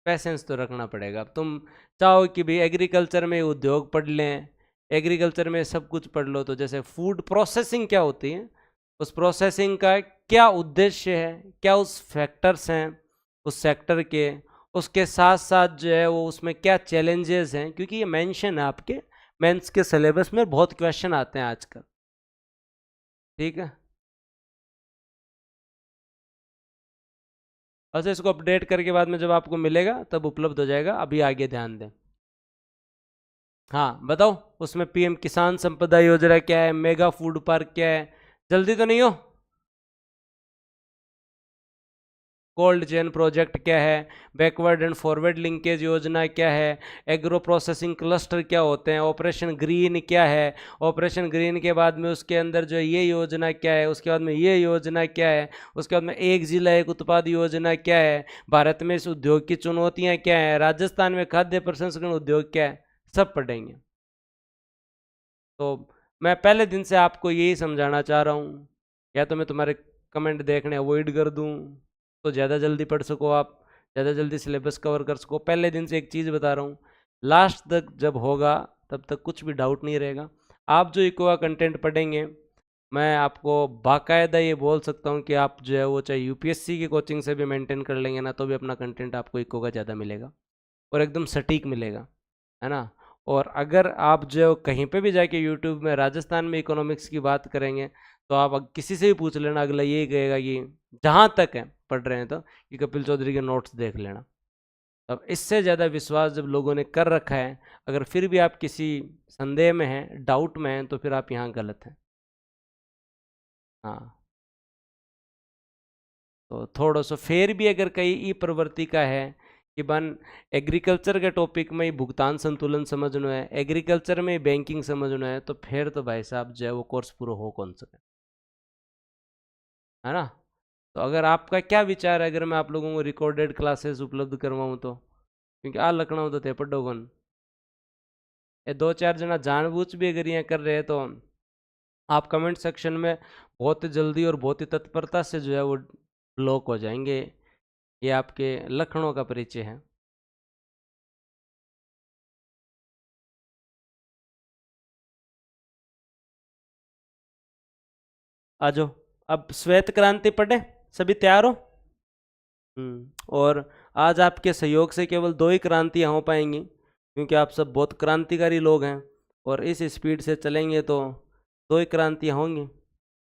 Speaker 1: पैसेंस तो रखना पड़ेगा। अब तुम चाहो कि भाई एग्रीकल्चर में उद्योग पढ़ लें, एग्रीकल्चर में सब कुछ पढ़ लो, तो जैसे फूड प्रोसेसिंग क्या होती है, उस प्रोसेसिंग का क्या उद्देश्य है, क्या उस फैक्टर्स हैं उस सेक्टर के, उसके साथ साथ जो है वो उसमें क्या चैलेंजेस हैं, क्योंकि ये मेंशन है आपके मेंस के सिलेबस में, बहुत क्वेश्चन आते हैं आजकल। ठीक है। अच्छा, इसको अपडेट करके बाद में जब आपको मिलेगा तब उपलब्ध हो जाएगा, अभी आगे ध्यान दें। हाँ बताओ, उसमें पीएम किसान संपदा योजना क्या है, मेगा फूड पार्क क्या है? जल्दी तो नहीं हो। कोल्ड चेन प्रोजेक्ट क्या है, बैकवर्ड एंड फॉरवर्ड लिंकेज योजना क्या है, एग्रो प्रोसेसिंग क्लस्टर क्या होते हैं, ऑपरेशन ग्रीन क्या है, ऑपरेशन ग्रीन के बाद में उसके अंदर जो ये योजना क्या है, उसके बाद में ये योजना क्या है, उसके बाद में एक जिला एक उत्पाद योजना क्या है, भारत में इस उद्योग की चुनौतियां क्या है, राजस्थान में खाद्य प्रसंस्करण उद्योग क्या है, सब पढ़ेंगे। तो मैं पहले दिन से आपको यही समझाना चाह रहा हूँ, या तो मैं तुम्हारे कमेंट देखने अवॉइड कर दूँ तो ज़्यादा जल्दी पढ़ सको आप, ज़्यादा जल्दी सिलेबस कवर कर सको। पहले दिन से एक चीज़ बता रहा हूँ, लास्ट तक जब होगा तब तक कुछ भी डाउट नहीं रहेगा। आप जो इको का कंटेंट पढ़ेंगे, मैं आपको बाकायदा ये बोल सकता हूँ कि आप जो है वो चाहे यूपीएससी की कोचिंग से भी मेंटेन कर लेंगे ना, तो भी अपना कंटेंट आपको इको का ज़्यादा मिलेगा और एकदम सटीक मिलेगा, है ना। और अगर आप जो कहीं पे भी जाके यूट्यूब में राजस्थान में इकोनॉमिक्स की बात करेंगे तो आप किसी से भी पूछ लेना, अगला यही कहेगा कि जहाँ तक है पढ़ रहे हैं तो कि कपिल चौधरी के नोट्स देख लेना। अब इससे ज़्यादा विश्वास जब लोगों ने कर रखा है, अगर फिर भी आप किसी संदेह में हैं, डाउट में हैं, तो फिर आप यहाँ गलत हैं। हाँ, तो थोड़ा सा फिर भी अगर कहीं ई प्रवृत्ति का है कि बन एग्रीकल्चर के टॉपिक में ही भुगतान संतुलन समझना है, एग्रीकल्चर में बैंकिंग समझना है, तो फिर तो भाई साहब जो है वो कोर्स पूरा हो कौन सा है ना। तो अगर आपका क्या विचार है, अगर मैं आप लोगों को रिकॉर्डेड क्लासेस उपलब्ध करवाऊँ तो, क्योंकि आ लखनऊ तो थे पड्डोगन ये दो चार जना जानबूझ भी अगर यहाँ कर रहे हैं तो आप कमेंट सेक्शन में बहुत जल्दी और बहुत ही तत्परता से जो है वो ब्लॉक हो जाएंगे। ये आपके लखनऊ का परिचय है। आ जाओ, अब श्वेत क्रांति पढ़े, सभी तैयार हो? और आज आपके सहयोग से केवल दो ही क्रांतियाँ हो पाएंगी, क्योंकि आप सब बहुत क्रांतिकारी लोग हैं और इस स्पीड से चलेंगे तो दो ही क्रांतियाँ होंगी,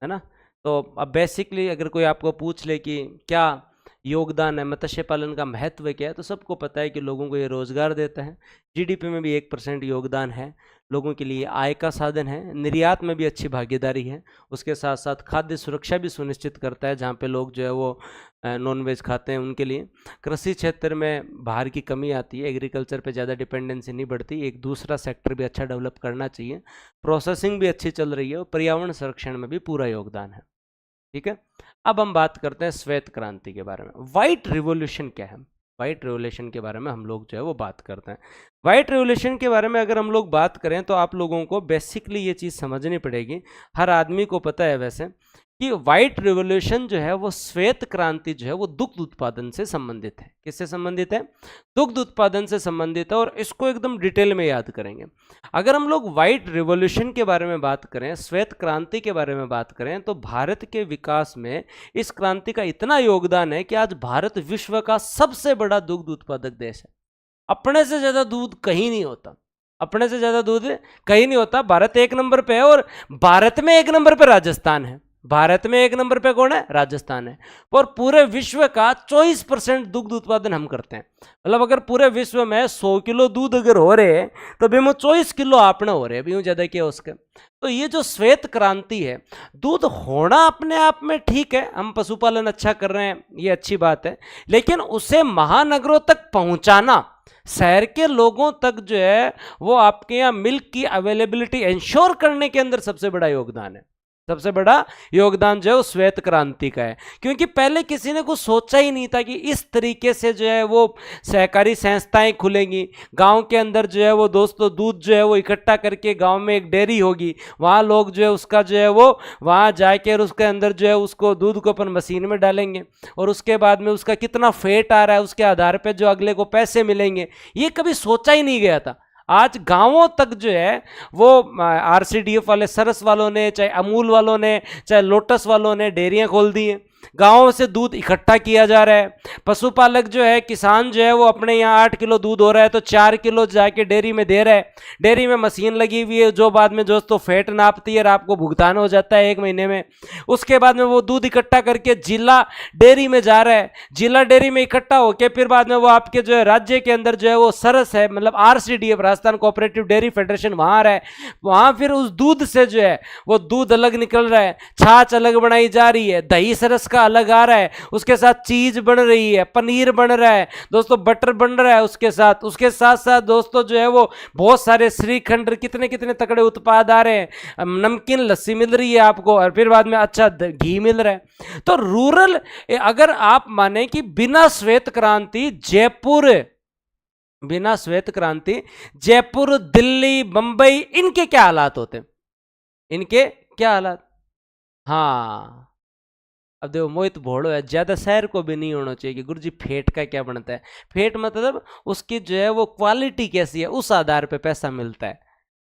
Speaker 1: है ना। तो अब बेसिकली अगर कोई आपको पूछ ले कि क्या योगदान है, मत्स्य पालन का महत्व क्या है, तो सबको पता है कि लोगों को ये रोजगार देता है, जीडीपी में भी 1% योगदान है, लोगों के लिए आय का साधन है, निर्यात में भी अच्छी भागीदारी है, उसके साथ साथ खाद्य सुरक्षा भी सुनिश्चित करता है, जहाँ पे लोग जो है वो नॉनवेज खाते हैं उनके लिए। कृषि क्षेत्र में बाहर की कमी आती है, एग्रीकल्चर पे ज़्यादा डिपेंडेंसी नहीं बढ़ती, एक दूसरा सेक्टर भी अच्छा डेवलप करना चाहिए, प्रोसेसिंग भी अच्छी चल रही है और पर्यावरण संरक्षण में भी पूरा योगदान है। ठीक है, अब हम बात करते हैं श्वेत क्रांति के बारे में। व्हाइट रिवॉल्यूशन क्या है, व्हाइट रिवॉल्यूशन के बारे में हम लोग जो है वो बात करते हैं। व्हाइट रिवॉल्यूशन के बारे में अगर हम लोग बात करें तो आप लोगों को बेसिकली ये चीज़ समझनी पड़ेगी, हर आदमी को पता है वैसे, कि व्हाइट रिवॉल्यूशन जो है वो श्वेत क्रांति जो है वो दुग्ध उत्पादन से संबंधित है। किससे संबंधित है? दुग्ध उत्पादन से संबंधित है, और इसको एकदम डिटेल में याद करेंगे। अगर हम लोग व्हाइट रिवॉल्यूशन के बारे में बात करें, श्वेत क्रांति के बारे में बात करें, तो भारत के विकास में इस क्रांति का इतना योगदान है कि आज भारत विश्व का सबसे बड़ा दुग्ध उत्पादक देश है। अपने से ज्यादा दूध कहीं नहीं होता, अपने से ज्यादा दूध कहीं नहीं होता, भारत एक नंबर पे है, और भारत में एक नंबर पे राजस्थान है। भारत में एक नंबर पे कौन है? राजस्थान है। और पूरे विश्व का 24% दुग्ध उत्पादन हम करते हैं। मतलब अगर पूरे विश्व में 100 किलो दूध अगर हो रहे हैं तो भी 24 किलो आपने हो रहे हैं, अभी ज्यादा क्या उसके। तो ये जो श्वेत क्रांति है, दूध होना अपने आप में ठीक है, हम पशुपालन अच्छा कर रहे हैं, ये अच्छी बात है, लेकिन उसे महानगरों तक पहुंचाना, शहर के लोगों तक जो है वो आपके यहाँ मिल्क की अवेलेबिलिटी इंश्योर करने के अंदर सबसे बड़ा योगदान है। सबसे बड़ा योगदान जो है वो श्वेत क्रांति का है, क्योंकि पहले किसी ने कुछ सोचा ही नहीं था कि इस तरीके से जो है वो सहकारी संस्थाएं खुलेंगी, गांव के अंदर जो है वो दोस्तों दूध जो है वो इकट्ठा करके गांव में एक डेयरी होगी, वहाँ लोग जो है उसका जो है वो वहाँ जाकर उसके अंदर जो है उसको दूध को अपन मशीन में डालेंगे, और उसके बाद में उसका कितना फेट आ रहा है उसके आधार पर जो अगले को पैसे मिलेंगे, ये कभी सोचा ही नहीं गया था। आज गांवों तक जो है वो आरसीडीएफ वाले, सरस वालों ने, चाहे अमूल वालों ने, चाहे लोटस वालों ने डेयरियां खोल दी हैं, गांवों से दूध इकट्ठा किया जा रहा है। पशुपालक जो है, किसान जो है वो अपने यहाँ 8 किलो दूध हो रहा है तो 4 किलो जाके डेयरी में दे रहा है, डेयरी में मशीन लगी हुई है जो बाद में दोस्तों फैट नापती है और आपको भुगतान हो जाता है 1 महीने में। उसके बाद में वो दूध इकट्ठा करके जिला डेयरी में जा रहा है, जिला डेयरी में इकट्ठा होकर फिर बाद में वो आपके जो है राज्य के अंदर जो है वो सरस है, मतलब RCDF, Rajasthan cooperative dairy federation, वहां आ रहा है, वहां फिर उस दूध से जो है वो दूध अलग निकल रहा है, छाछ अलग बनाई जा रही है, दही सरस का अलग आ रहा है, उसके साथ चीज बन रही है, पनीर बन रहा है दोस्तों, बटर बन रहा है, उसके साथ साथ दोस्तों जो है वो बहुत सारे श्रीखंड, कितने कितने तगड़े उत्पाद आ रहे हैं, नमकीन लस्सी मिल रही है आपको, और फिर बाद में अच्छा घी मिल रहा है। तो रूरल, अगर आप माने कि बिना श्वेत क्रांति जयपुर, दिल्ली, बंबई, इनके क्या हालात होते, इनके क्या हालात। हाँ, अब देखो मोहित भोड़ो है, ज्यादा शहर को भी नहीं होना चाहिए कि गुरुजी फेट का क्या बनता है। फेट मतलब उसकी जो है वो क्वालिटी कैसी है, उस आधार पे पैसा मिलता है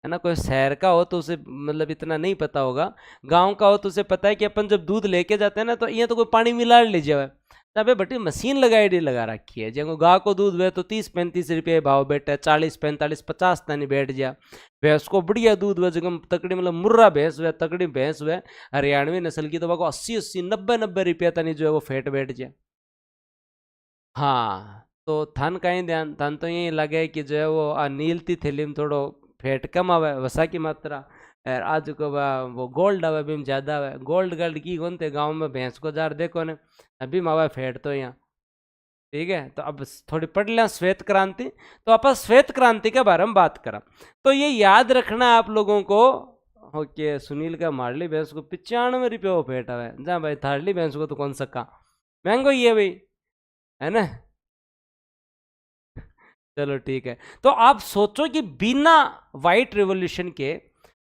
Speaker 1: ना। कोई शहर का हो तो उसे मतलब इतना नहीं पता होगा, गांव का हो तो उसे पता है कि अपन जब दूध लेके जाते हैं ना तो ये तो कोई पानी मिला लीजिए, अबे बटी मशीन लगाई लगा रखी है, जब गाय को दूध वे तो 30-35 रुपये भाव बैठे, 40-45-50 तनी बैठ जा। भैंस को बढ़िया दूध वे जगह तकड़ी मतलब मुर्रा भैंस वे, तकड़ी भैंस वे हरियाणवी नस्ल की, तो वो 80-80-90-90 रुपये तनी जो है वो फेट बैठ जाए। हाँ तो थन कहीं ध्यान, थन तो यही लगे कि जो है वो नीलती थैली में थोड़ो फेट कम आवे, वसा की मात्रा, और आज को वो गोल्ड आवे भी ज्यादा आवे। गोल्ड की कौन थे गाँव में भैंस को जार देखो ने अभी मावा फेट तो यहाँ, ठीक है। तो अब थोड़ी पढ़ लिया श्वेत क्रांति, तो आप श्वेत क्रांति के बारे में बात करा, तो ये याद रखना आप लोगों को। ओके सुनील का मारली भैंस को 95 रुपये वो फेट आवे, जहाँ भाई थारली भैंस को तो कौन सका महंगो ही है भाई, है ना। चलो ठीक है, तो आप सोचो कि बिना व्हाइट रेवोल्यूशन के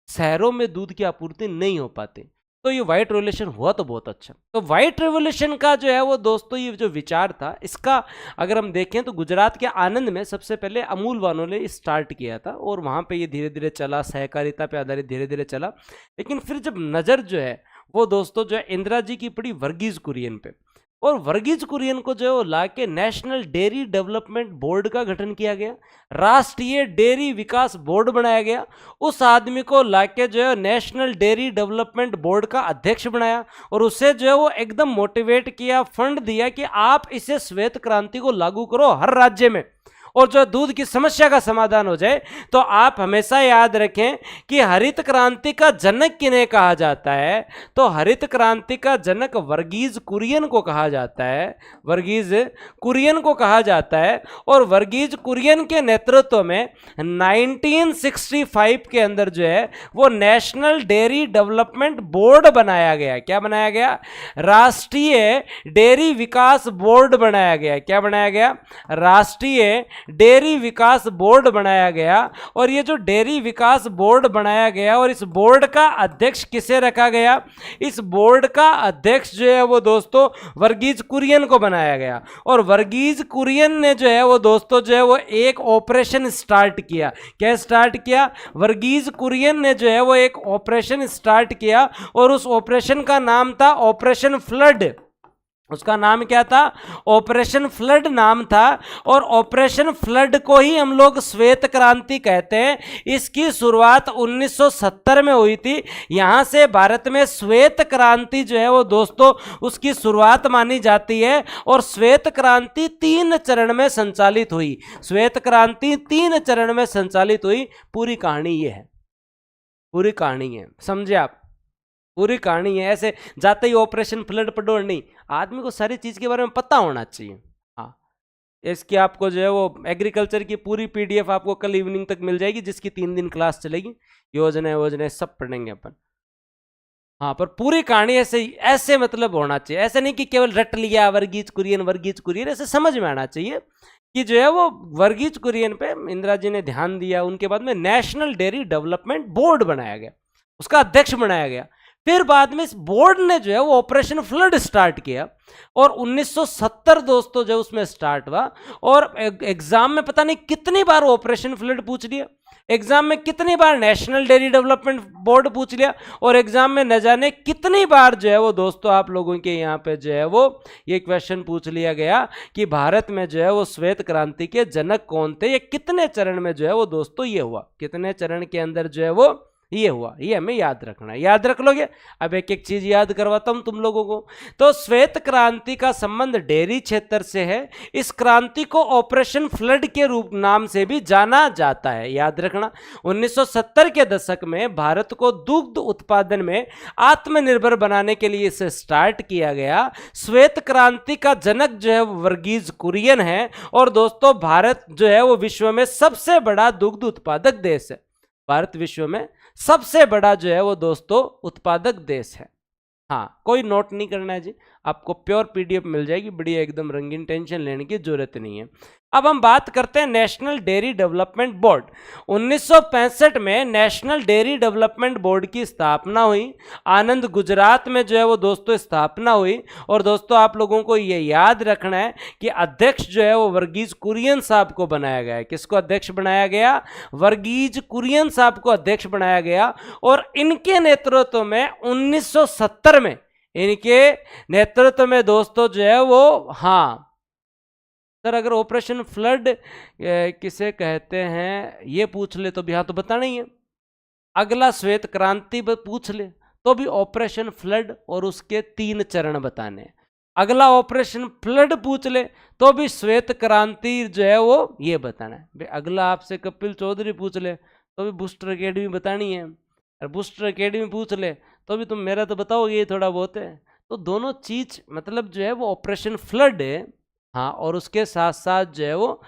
Speaker 1: शहरों में दूध की आपूर्ति नहीं हो पाती, तो ये व्हाइट रेवोल्यूशन हुआ तो बहुत अच्छा। तो व्हाइट रेवोल्यूशन का जो है वो दोस्तों ये जो विचार था, इसका अगर हम देखें तो गुजरात के आनंद में सबसे पहले अमूल वालों ने स्टार्ट किया था, और वहाँ पे ये धीरे धीरे चला, सहकारिता पे आधारित धीरे धीरे चला। लेकिन फिर जब नज़र जो है वो दोस्तों जो है इंदिरा जी की पड़ी वर्गीज कुरियन पे, और वर्गीज कुरियन को जो है वो ला के नेशनल डेयरी डेवलपमेंट बोर्ड का गठन किया गया, राष्ट्रीय डेयरी विकास बोर्ड बनाया गया। उस आदमी को ला के जो है नेशनल डेयरी डेवलपमेंट बोर्ड का अध्यक्ष बनाया, और उसे जो है वो एकदम मोटिवेट किया, फंड दिया कि आप इसे श्वेत क्रांति को लागू करो हर राज्य में, और जो दूध की समस्या का समाधान हो जाए। तो आप हमेशा याद रखें कि हरित क्रांति का जनक किन्हें कहा जाता है, तो हरित क्रांति का जनक वर्गीज कुरियन को कहा जाता है, वर्गीज कुरियन को कहा जाता है। और वर्गीज कुरियन के नेतृत्व में 1965 के अंदर जो है वो नेशनल डेयरी डेवलपमेंट बोर्ड बनाया गया। क्या बनाया गया? राष्ट्रीय डेयरी विकास बोर्ड बनाया गया। क्या बनाया गया? राष्ट्रीय डेयरी विकास बोर्ड बनाया गया। और ये जो डेयरी विकास बोर्ड बनाया गया, और इस बोर्ड का अध्यक्ष किसे रखा गया? इस बोर्ड का अध्यक्ष जो है वो दोस्तों वर्गीज कुरियन को बनाया गया। और वर्गीज कुरियन ने जो है वो दोस्तों जो है वो एक ऑपरेशन स्टार्ट किया। क्या स्टार्ट किया? वर्गीज कुरियन ने जो है वो एक ऑपरेशन स्टार्ट किया, और उस ऑपरेशन का नाम था ऑपरेशन फ्लड। उसका नाम क्या था? ऑपरेशन फ्लड नाम था। और ऑपरेशन फ्लड को ही हम लोग श्वेत क्रांति कहते हैं। इसकी शुरुआत 1970 में हुई थी। यहां से भारत में श्वेत क्रांति जो है वो दोस्तों उसकी शुरुआत मानी जाती है। और श्वेत क्रांति 3 चरण में संचालित हुई। श्वेत क्रांति 3 चरण में संचालित हुई। पूरी कहानी ये है, पूरी कहानी है, समझे आप? पूरी कहानी है। ऐसे जाते ही ऑपरेशन फ्लड पढ़ो नहीं, आदमी को सारी चीज के बारे में पता होना चाहिए। हाँ, इसकी आपको जो है वो एग्रीकल्चर की पूरी पीडीएफ आपको कल इवनिंग तक मिल जाएगी, जिसकी 3 दिन क्लास चलेगी। योजना सब पढ़ेंगे अपन। हाँ, पर पूरी कहानी ऐसे मतलब होना चाहिए। ऐसे नहीं कि केवल रट लिया वर्गीज कुरियन, ऐसे समझ में आना चाहिए कि जो है वो वर्गीज कुरियन पे इंदिरा जी ने ध्यान दिया। उनके बाद में नेशनल डेयरी डेवलपमेंट बोर्ड बनाया गया, उसका अध्यक्ष बनाया गया। फिर बाद में इस बोर्ड ने जो है वो ऑपरेशन फ्लड स्टार्ट किया, और 1970 दोस्तों जो उसमें स्टार्ट हुआ। और एग्जाम में पता नहीं कितनी बार ऑपरेशन फ्लड पूछ लिया, एग्जाम में कितनी बार नेशनल डेयरी डेवलपमेंट बोर्ड पूछ लिया, और एग्जाम में न जाने कितनी बार जो है वो दोस्तों आप लोगों के यहाँ पे जो है वो ये क्वेश्चन पूछ लिया गया कि भारत में जो है वो श्वेत क्रांति के जनक कौन थे। ये कितने चरण में जो है वो दोस्तों ये हुआ, कितने चरण के अंदर जो है वो ये हुआ। ये हमें याद रखना है, याद रख लोगे? अब एक एक चीज याद करवाता हूं तुम लोगों को। तो श्वेत क्रांति का संबंध डेयरी क्षेत्र से है। इस क्रांति को ऑपरेशन फ्लड के रूप नाम से भी जाना जाता है, याद रखना। 1970 के दशक में भारत को दुग्ध उत्पादन में आत्मनिर्भर बनाने के लिए इसे स्टार्ट किया गया। श्वेत क्रांति का जनक जो है वर्गीज कुरियन है। और दोस्तों भारत जो है वो विश्व में सबसे बड़ा दुग्ध उत्पादक देश है। भारत विश्व में सबसे बड़ा जो है वो दोस्तों उत्पादक देश है। हाँ, कोई नोट नहीं करना है जी, आपको प्योर पीडीएफ मिल जाएगी बढ़िया एकदम रंगीन, टेंशन लेने की जरूरत नहीं है। अब हम बात करते हैं नेशनल डेयरी डेवलपमेंट बोर्ड। 1965 में नेशनल डेयरी डेवलपमेंट बोर्ड की स्थापना हुई। आनंद गुजरात में जो है वो दोस्तों स्थापना हुई। और दोस्तों आप लोगों को ये याद रखना है कि अध्यक्ष जो है वो वर्गीज कुरियन साहब को बनाया गया है। किसको अध्यक्ष बनाया गया? वर्गीज कुरियन साहब को अध्यक्ष बनाया गया। और इनके नेतृत्व में 1970 में इनके नेतृत्व में दोस्तों जो है वो, हाँ सर अगर ऑपरेशन फ्लड किसे कहते हैं ये पूछ ले तो भी हाँ तो बताना ही है। अगला श्वेत क्रांति पूछ ले तो भी ऑपरेशन फ्लड और उसके 3 चरण बताने। अगला ऑपरेशन फ्लड पूछ ले तो भी श्वेत क्रांति जो है वो ये बताना है। अगला आपसे कपिल चौधरी पूछ ले तो भी बूस्टर अकेडमी बतानी है, और बूस्टर अकेडमी पूछ ले तो भी तुम मेरा तो बताओगे ये थोड़ा बहुत है। तो दोनों चीज मतलब जो है वो ऑपरेशन फ्लड है, हाँ, और उसके साथ साथ जो है वो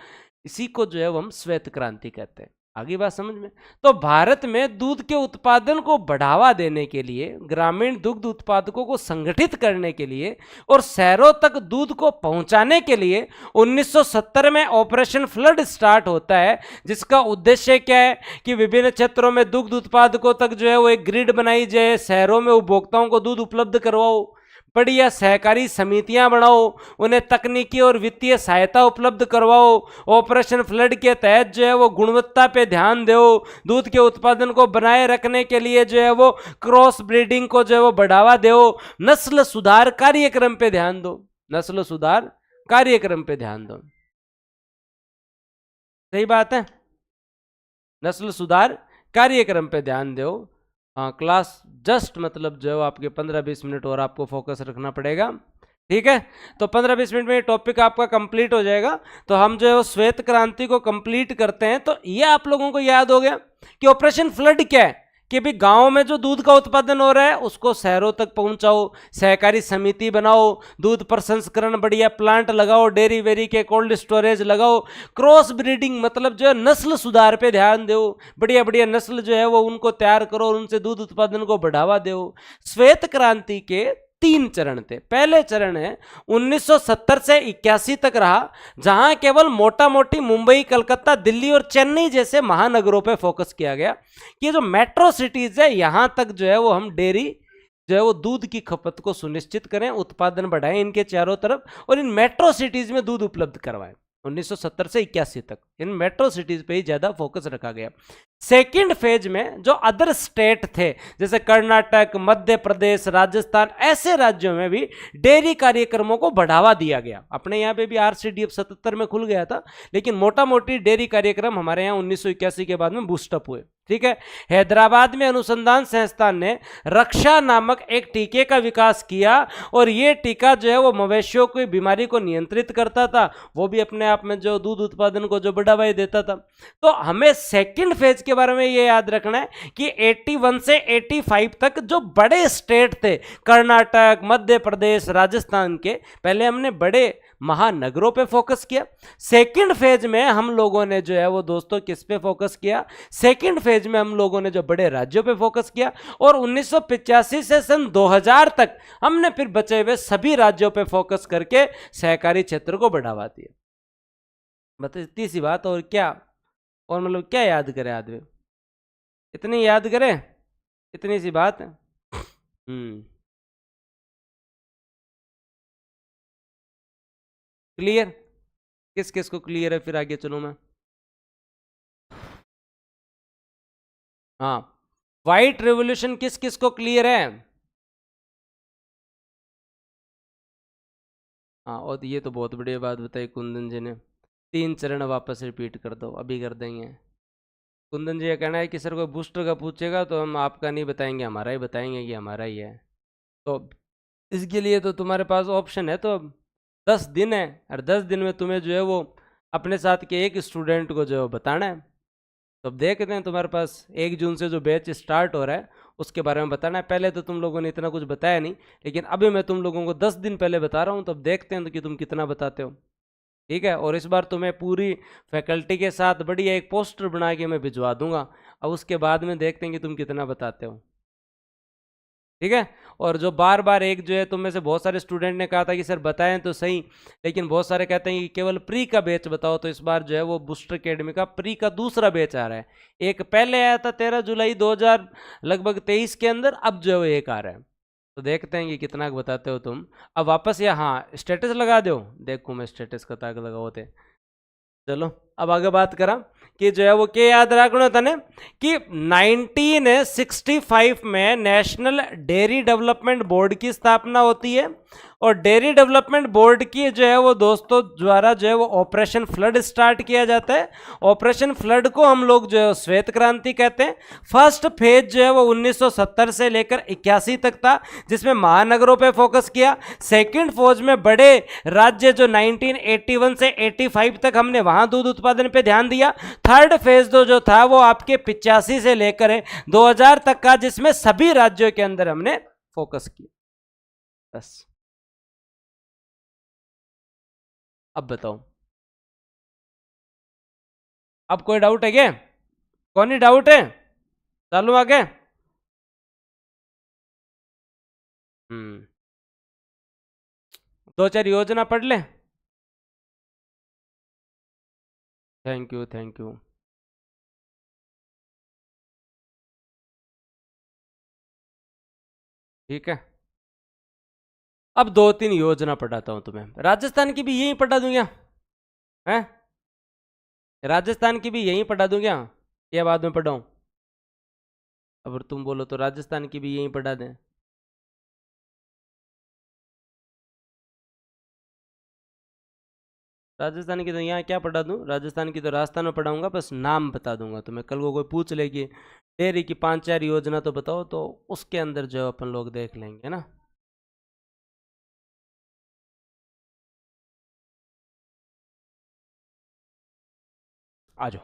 Speaker 1: इसी को जो है वो हम श्वेत क्रांति कहते हैं। आगे बात समझ में। तो भारत में दूध के उत्पादन को बढ़ावा देने के लिए, ग्रामीण दुग्ध उत्पादकों को संगठित करने के लिए और शहरों तक दूध को पहुंचाने के लिए 1970 में ऑपरेशन फ्लड स्टार्ट होता है, जिसका उद्देश्य क्या है कि विभिन्न क्षेत्रों में दुग्ध उत्पादकों तक जो है वो एक ग्रिड बनाई जाए, शहरों में उपभोक्ताओं को दूध उपलब्ध करवाओ, बढ़िया सहकारी समितियां बनाओ, उन्हें तकनीकी और वित्तीय सहायता उपलब्ध करवाओ। ऑपरेशन फ्लड के तहत जो है वो गुणवत्ता पे ध्यान दो, दूध के उत्पादन को बनाए रखने के लिए जो है वो क्रॉस ब्रीडिंग को जो है वो बढ़ावा दो, नस्ल सुधार कार्यक्रम पे ध्यान दो, नस्ल सुधार कार्यक्रम पे ध्यान दो। सही बात है, नस्ल सुधार कार्यक्रम पे ध्यान दो। हाँ क्लास जस्ट मतलब जो है आपके 15-20 मिनट और आपको फोकस रखना पड़ेगा, ठीक है। तो 15-20 मिनट में ये टॉपिक आपका कंप्लीट हो जाएगा। तो हम जो है वो श्वेत क्रांति को कंप्लीट करते हैं। तो ये आप लोगों को याद हो गया कि ऑपरेशन फ्लड क्या है, कि भी गांव में जो दूध का उत्पादन हो रहा है उसको शहरों तक पहुंचाओ, सहकारी समिति बनाओ, दूध प्रसंस्करण बढ़िया प्लांट लगाओ, डेयरी वेरी के कोल्ड स्टोरेज लगाओ, क्रॉस ब्रीडिंग मतलब जो है नस्ल सुधार पे ध्यान दो, बढ़िया बढ़िया नस्ल जो है वो उनको तैयार करो और उनसे दूध उत्पादन को बढ़ावा दो। श्वेत क्रांति के 3 चरण थे। पहले चरण है 1970 से 81 तक रहा, जहां केवल मोटा मोटी मुंबई, कलकत्ता, दिल्ली और चेन्नई जैसे महानगरों पे फोकस किया गया कि जो मेट्रो सिटीज है यहां तक जो है वो हम डेयरी जो है वो दूध की खपत को सुनिश्चित करें, उत्पादन बढ़ाएं इनके चारों तरफ और इन मेट्रो सिटीज में दूध उपलब्ध करवाएं। 1970 से 81 तक इन मेट्रो सिटीज पे ही ज्यादा फोकस रखा गया। सेकंड फेज में जो अदर स्टेट थे जैसे कर्नाटक, मध्य प्रदेश, राजस्थान, ऐसे राज्यों में भी डेयरी कार्यक्रमों को बढ़ावा दिया गया। अपने यहाँ पे भी RCDF 77 में खुल गया था, लेकिन मोटा मोटी डेयरी कार्यक्रम हमारे यहाँ 1981 के बाद में बूस्टअप हुए, ठीक है। हैदराबाद में अनुसंधान संस्थान ने रक्षा नामक एक टीके का विकास किया और ये टीका जो है वो मवेशियों की बीमारी को नियंत्रित करता था, वो भी अपने आप में जो दूध उत्पादन को जो बढ़ावा देता था। तो हमें सेकंड फेज के बारे में ये याद रखना है कि 81 से 85 तक जो बड़े स्टेट थे, कर्नाटक, मध्य प्रदेश, राजस्थान के, पहले हमने बड़े महानगरों पे फोकस किया। सेकंड फेज में हम लोगों ने जो है वो दोस्तों किस पे फोकस किया, सेकंड फेज में हम लोगों ने जो बड़े राज्यों पे फोकस किया और 1985 से सन 2000 तक हमने फिर बचे हुए सभी राज्यों पे फोकस करके सहकारी क्षेत्र को बढ़ावा दिया। बस इतनी सी बात, और क्या, और मतलब क्या याद करें आदमी, इतनी याद करें, इतनी सी बात है। क्लियर, किस किस को क्लियर है, फिर आगे चलूं मैं। हाँ, व्हाइट रेवोल्यूशन किस किस को क्लियर है। हाँ, और ये तो बहुत बढ़िया बात बताई कुंदन जी ने, 3 चरण वापस रिपीट कर दो, अभी कर देंगे। कुंदन जी का कहना है कि सर कोई बूस्टर का पूछेगा तो हम आपका नहीं बताएंगे, हमारा ही बताएंगे कि हमारा ही है। तो इसके लिए तो तुम्हारे पास ऑप्शन है, तो 10 दिन है और 10 दिन में तुम्हें जो है वो अपने साथ के एक स्टूडेंट को जो है बताना है। तो अब देखते हैं, तुम्हारे पास 1 जून से जो बैच स्टार्ट हो रहा है उसके बारे में बताना है। पहले तो तुम लोगों ने इतना कुछ बताया नहीं, लेकिन अभी मैं तुम लोगों को 10 दिन पहले बता रहा हूँ, तो अब देखते हैं तो कि तुम कितना बताते हो, ठीक है। और इस बार तुम्हें पूरी फैकल्टी के साथ बढ़िया एक पोस्टर बना के मैं भिजवा दूंगा, अब उसके बाद में देखते हैं कि तुम कितना बताते हो, ठीक है। और जो बार बार एक जो है तुम में से बहुत सारे स्टूडेंट ने कहा था कि सर बताएं तो सही, लेकिन बहुत सारे कहते हैं कि केवल प्री का बैच बताओ, तो इस बार जो है वो बूस्टर अकेडमी का प्री का दूसरा बैच आ रहा है। एक पहले आया था 13 जुलाई 2023 के अंदर, अब जो है वो एक आ रहा है, तो देखते हैं कि कितना बताते हो तुम। अब वापस या हाँ स्टेटस लगा दो, देखो मैं स्टेटस का ताक लगाओ थे। चलो अब आगे बात करा कि जो है वो क्या याद रखना था ने कि 1965 में नेशनल डेयरी डेवलपमेंट बोर्ड की स्थापना होती है और डेयरी डेवलपमेंट बोर्ड की जो है वो दोस्तों द्वारा जो है वो ऑपरेशन फ्लड स्टार्ट किया जाता है। ऑपरेशन फ्लड को हम लोग जो है श्वेत क्रांति कहते हैं। फर्स्ट फेज जो है वो 1970 से लेकर 81 तक था, जिसमें महानगरों पे फोकस किया। सेकंड फेज में बड़े राज्य जो 1981 से 85 तक हमने वहां दूध उत्पादन पे ध्यान दिया। थर्ड फेज जो था वो आपके 85 से लेकर 2000 तक का, जिसमें सभी राज्यों के अंदर हमने फोकस किया। बस अब बताओ, अब कोई डाउट है क्या? कौन ही डाउट है? चालू आगे। दो चार योजना पढ़ ले। Thank you thank you. ठीक है, अब दो तीन योजना पढ़ाता हूं तुम्हें। राजस्थान की भी यही पढ़ा दूंगा हैं? राजस्थान की भी यही पढ़ा दूंगा या बाद में पढ़ाऊं? अगर तुम बोलो तो राजस्थान की भी यही पढ़ा दें। राजस्थान की तो यहाँ क्या पढ़ा दूं? राजस्थान की तो राजस्थान में पढ़ाऊंगा, बस नाम बता दूंगा तुम्हें। कल को कोई पूछ ले कि डेयरी की 5-4 योजना तो बताओ, तो उसके अंदर जो अपन लोग देख लेंगे ना। आ जाओ,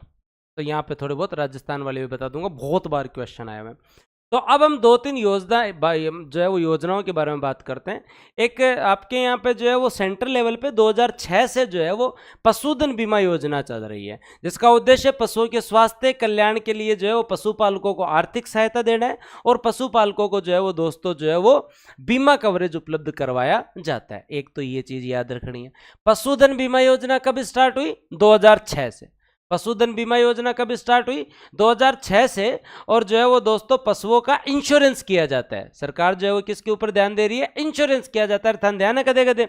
Speaker 1: तो यहाँ पे थोड़े बहुत राजस्थान वाले भी बता दूंगा, बहुत बार क्वेश्चन आया है। तो अब हम दो तीन योजना जो है वो योजनाओं के बारे में बात करते हैं। एक आपके यहाँ पे जो है वो सेंट्रल लेवल पे 2006 से जो है वो पशुधन बीमा योजना चल रही है, जिसका उद्देश्य पशुओं के स्वास्थ्य कल्याण के लिए जो है वो पशुपालकों को आर्थिक सहायता देना है और पशुपालकों को जो है वो दोस्तों जो है वो बीमा कवरेज उपलब्ध करवाया जाता है। एक तो ये चीज याद रखनी है। पशुधन बीमा योजना कब स्टार्ट हुई? 2006 से। पशुधन बीमा योजना कब स्टार्ट हुई? 2006 से। और जो है वो दोस्तों पशुओं का इंश्योरेंस किया जाता है। सरकार जो है वो किसके ऊपर ध्यान दे रही है? इंश्योरेंस किया जाता है। ध्यान है कदे कदे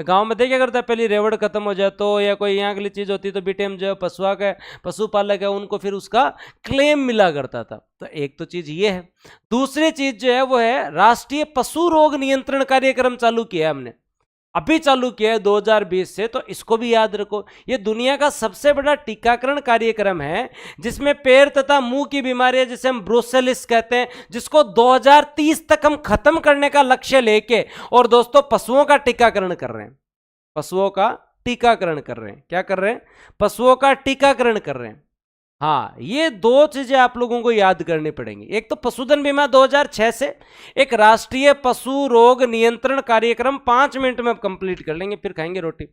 Speaker 1: गांव में क्या करता है, पहले रेवड़ खत्म हो जाए तो या कोई यहाँ के लिए चीज होती तो बीटेम जो है पशुआ का पशुपालक है उनको फिर उसका क्लेम मिला करता था। तो एक तो चीज ये है। दूसरी चीज जो है वो है राष्ट्रीय पशु रोग नियंत्रण कार्यक्रम चालू किया है हमने, अभी चालू किया है 2020 से, तो इसको भी याद रखो। ये दुनिया का सबसे बड़ा टीकाकरण कार्यक्रम है जिसमें पैर तथा मुंह की बीमारियां जिसे हम ब्रुसेलिस कहते हैं, जिसको 2030 तक हम खत्म करने का लक्ष्य लेके और दोस्तों पशुओं का टीकाकरण कर रहे हैं। पशुओं का टीकाकरण कर रहे हैं। क्या कर रहे हैं? पशुओं का टीकाकरण कर रहे हैं। हाँ, ये दो चीजें आप लोगों को याद करनी पड़ेंगी। एक तो पशुधन बीमा 2006 से, एक राष्ट्रीय पशु रोग नियंत्रण कार्यक्रम। 5 मिनट में कंप्लीट कर लेंगे, फिर खाएंगे रोटी।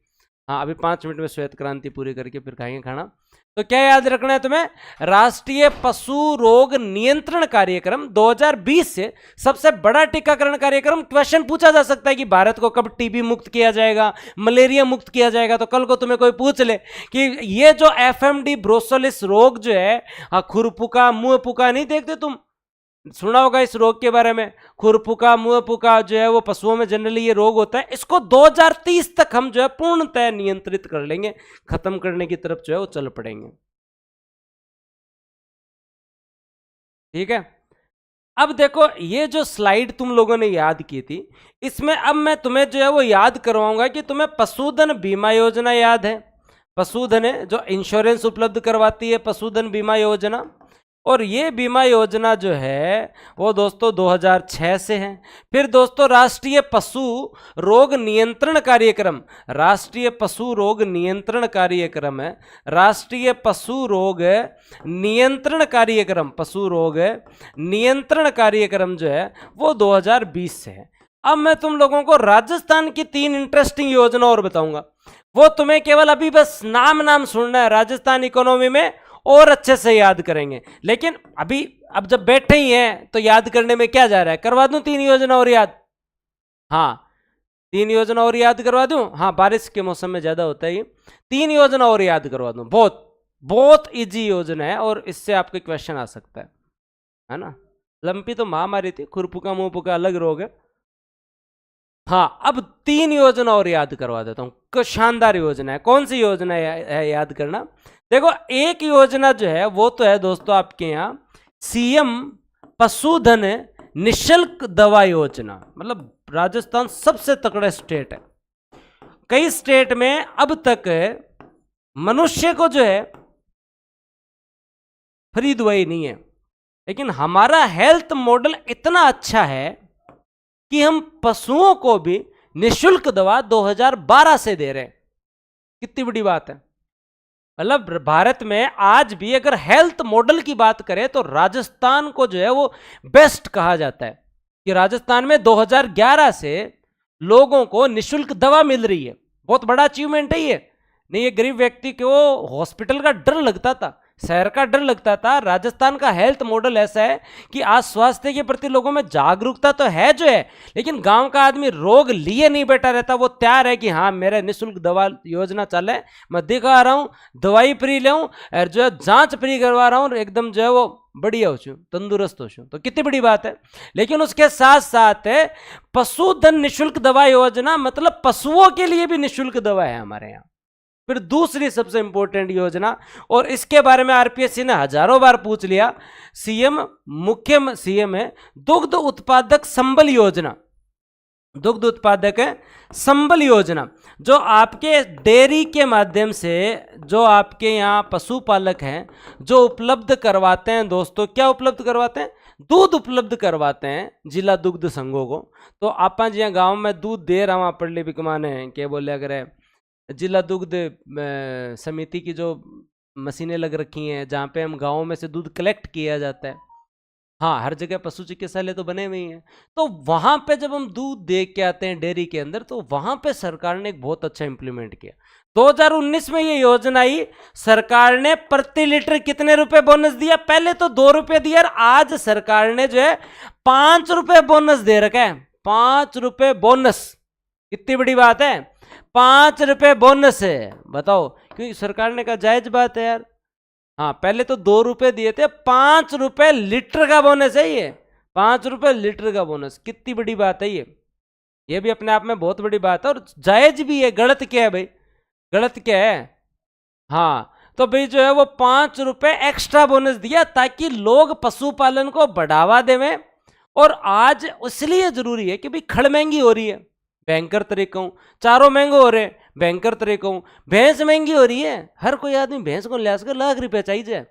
Speaker 1: हाँ, अभी 5 मिनट में श्वेत क्रांति पूरी करके फिर खाएंगे खाना। तो क्या याद रखना है तुम्हें? राष्ट्रीय पशु रोग नियंत्रण कार्यक्रम 2020 से सबसे बड़ा टीकाकरण कार्यक्रम। क्वेश्चन पूछा जा सकता है कि भारत को कब टीबी मुक्त किया जाएगा, मलेरिया मुक्त किया जाएगा। तो कल को तुम्हें कोई पूछ ले कि ये जो एफएमडी ब्रुसेलोसिस रोग जो है, खुरपुका मुंहपुका नहीं देखते तुम? सुना होगा इस रोग के बारे में, खुरपुका मुंहपुका जो है वो पशुओं में जनरली ये रोग होता है। इसको 2030 तक हम जो है पूर्णतः नियंत्रित कर लेंगे, खत्म करने की तरफ जो है वो चल पड़ेंगे। ठीक है, अब देखो ये जो स्लाइड तुम लोगों ने याद की थी, इसमें अब मैं तुम्हें जो है वो याद करवाऊंगा कि तुम्हें पशुधन बीमा योजना याद है? पशुधन है जो इंश्योरेंस उपलब्ध करवाती है, पशुधन बीमा योजना। और ये बीमा योजना जो है वो दोस्तों 2006 से है। फिर दोस्तों राष्ट्रीय पशु रोग नियंत्रण कार्यक्रम, राष्ट्रीय पशु रोग नियंत्रण कार्यक्रम है, राष्ट्रीय पशु रोग नियंत्रण कार्यक्रम, पशु रोग नियंत्रण कार्यक्रम जो है वो 2020 से है। अब मैं तुम लोगों को राजस्थान की 3 इंटरेस्टिंग योजना और बताऊंगा, वो तुम्हें केवल अभी बस नाम सुनना है। राजस्थान इकोनॉमी में और अच्छे से याद करेंगे, लेकिन अभी अब जब बैठे ही हैं तो याद करने में क्या जा रहा है? करवा दूं 3 योजना और याद? हाँ, 3 योजना और याद करवा दूं। हाँ, बारिश के मौसम में ज्यादा होता है ये। 3 योजना और याद करवा दूं। बहुत बहुत इजी योजना है और इससे आपके क्वेश्चन आ सकता है ना। लंपी तो महामारी थी, खुरपुका मुंहपुका अलग रोग है। हाँ, अब 3 योजना और याद करवा देता हूं। शानदार योजना है। कौन सी योजना है याद करना? देखो एक योजना जो है वो तो है दोस्तों आपके यहाँ सीएम पशुधन निशुल्क दवा योजना, मतलब राजस्थान सबसे तगड़ा स्टेट है। कई स्टेट में अब तक मनुष्य को जो है फ्री दवाई नहीं है, लेकिन हमारा हेल्थ मॉडल इतना अच्छा है कि हम पशुओं को भी निशुल्क दवा 2012 से दे रहे हैं। कितनी बड़ी बात है। मतलब भारत में आज भी अगर हेल्थ मॉडल की बात करें तो राजस्थान को जो है वो बेस्ट कहा जाता है कि राजस्थान में 2011 से लोगों को निशुल्क दवा मिल रही है। बहुत बड़ा अचीवमेंट है ये। नहीं, ये गरीब व्यक्ति को हॉस्पिटल का डर लगता था, शहर का डर लगता था। राजस्थान का हेल्थ मॉडल ऐसा है कि आज स्वास्थ्य के प्रति लोगों में जागरूकता तो है जो है, लेकिन गांव का आदमी रोग लिए नहीं बैठा रहता। वो तैयार है कि हाँ मेरा निःशुल्क दवा योजना चले, मैं दिखा रहा हूँ, दवाई फ्री ले और जो है जांच फ्री करवा रहा हूँ, एकदम जो है वो बढ़िया हो चुं, तंदुरुस्त हो चुं। तो कितनी बड़ी बात है। लेकिन उसके साथ साथ पशुधन निःशुल्क दवा योजना, मतलब पशुओं के लिए भी निःशुल्क दवा है हमारे यहाँ। फिर दूसरी सबसे इंपॉर्टेंट योजना, और इसके बारे में आरपीएससी ने हजारों बार पूछ लिया, मुख्य सीएम है दुग्ध उत्पादक संबल योजना। दुग्ध उत्पादक संबल योजना जो आपके डेयरी के माध्यम से जो आपके यहाँ पशुपालक हैं जो उपलब्ध करवाते हैं दोस्तों, क्या उपलब्ध करवाते हैं? दूध उपलब्ध करवाते हैं जिला दुग्ध संघों को। तो आप जी गाँव में दूध दे रहा वहाँ पढ़ले बिकमाने क्या बोले, अगर जिला दुग्ध समिति की जो मशीनें लग रखी हैं जहाँ पे हम गाँव में से दूध कलेक्ट किया जाता है, हाँ हर जगह पशु चिकित्सालय तो बने हुए ही हैं। तो वहाँ पे जब हम दूध दे के आते हैं डेयरी के अंदर, तो वहाँ पे सरकार ने एक बहुत अच्छा इंप्लीमेंट किया। 2019 में ये योजना आई, सरकार ने प्रति लीटर कितने रुपए बोनस दिया? पहले तो 2 रुपए दिया, आज सरकार ने जो है 5 रुपए बोनस दे रखा है। 5 रुपए बोनस, कितनी बड़ी बात है। 5 रुपए बोनस है, बताओ, क्योंकि सरकार ने कहा जायज बात है यार। हाँ पहले तो 2 रुपए दिए थे, 5 रुपए लीटर का बोनस है ये। 5 रुपए लीटर का बोनस, कितनी बड़ी बात है ये भी अपने आप में बहुत बड़ी बात है और जायज भी है। गलत क्या है भाई, गलत क्या है? हाँ तो भाई जो है वो 5 रुपए एक्स्ट्रा बोनस दिया ताकि लोग पशुपालन को बढ़ावा देवें। और आज इसलिए जरूरी है कि भाई खड़ महंगी हो रही है, बैंकर तरीका हूँ, चारों महंगे हो रहे हैं, बैंकर तरीका हूँ, भैंस महंगी हो रही है, हर कोई आदमी भैंस को ले सके, लाख रुपया चाहिए,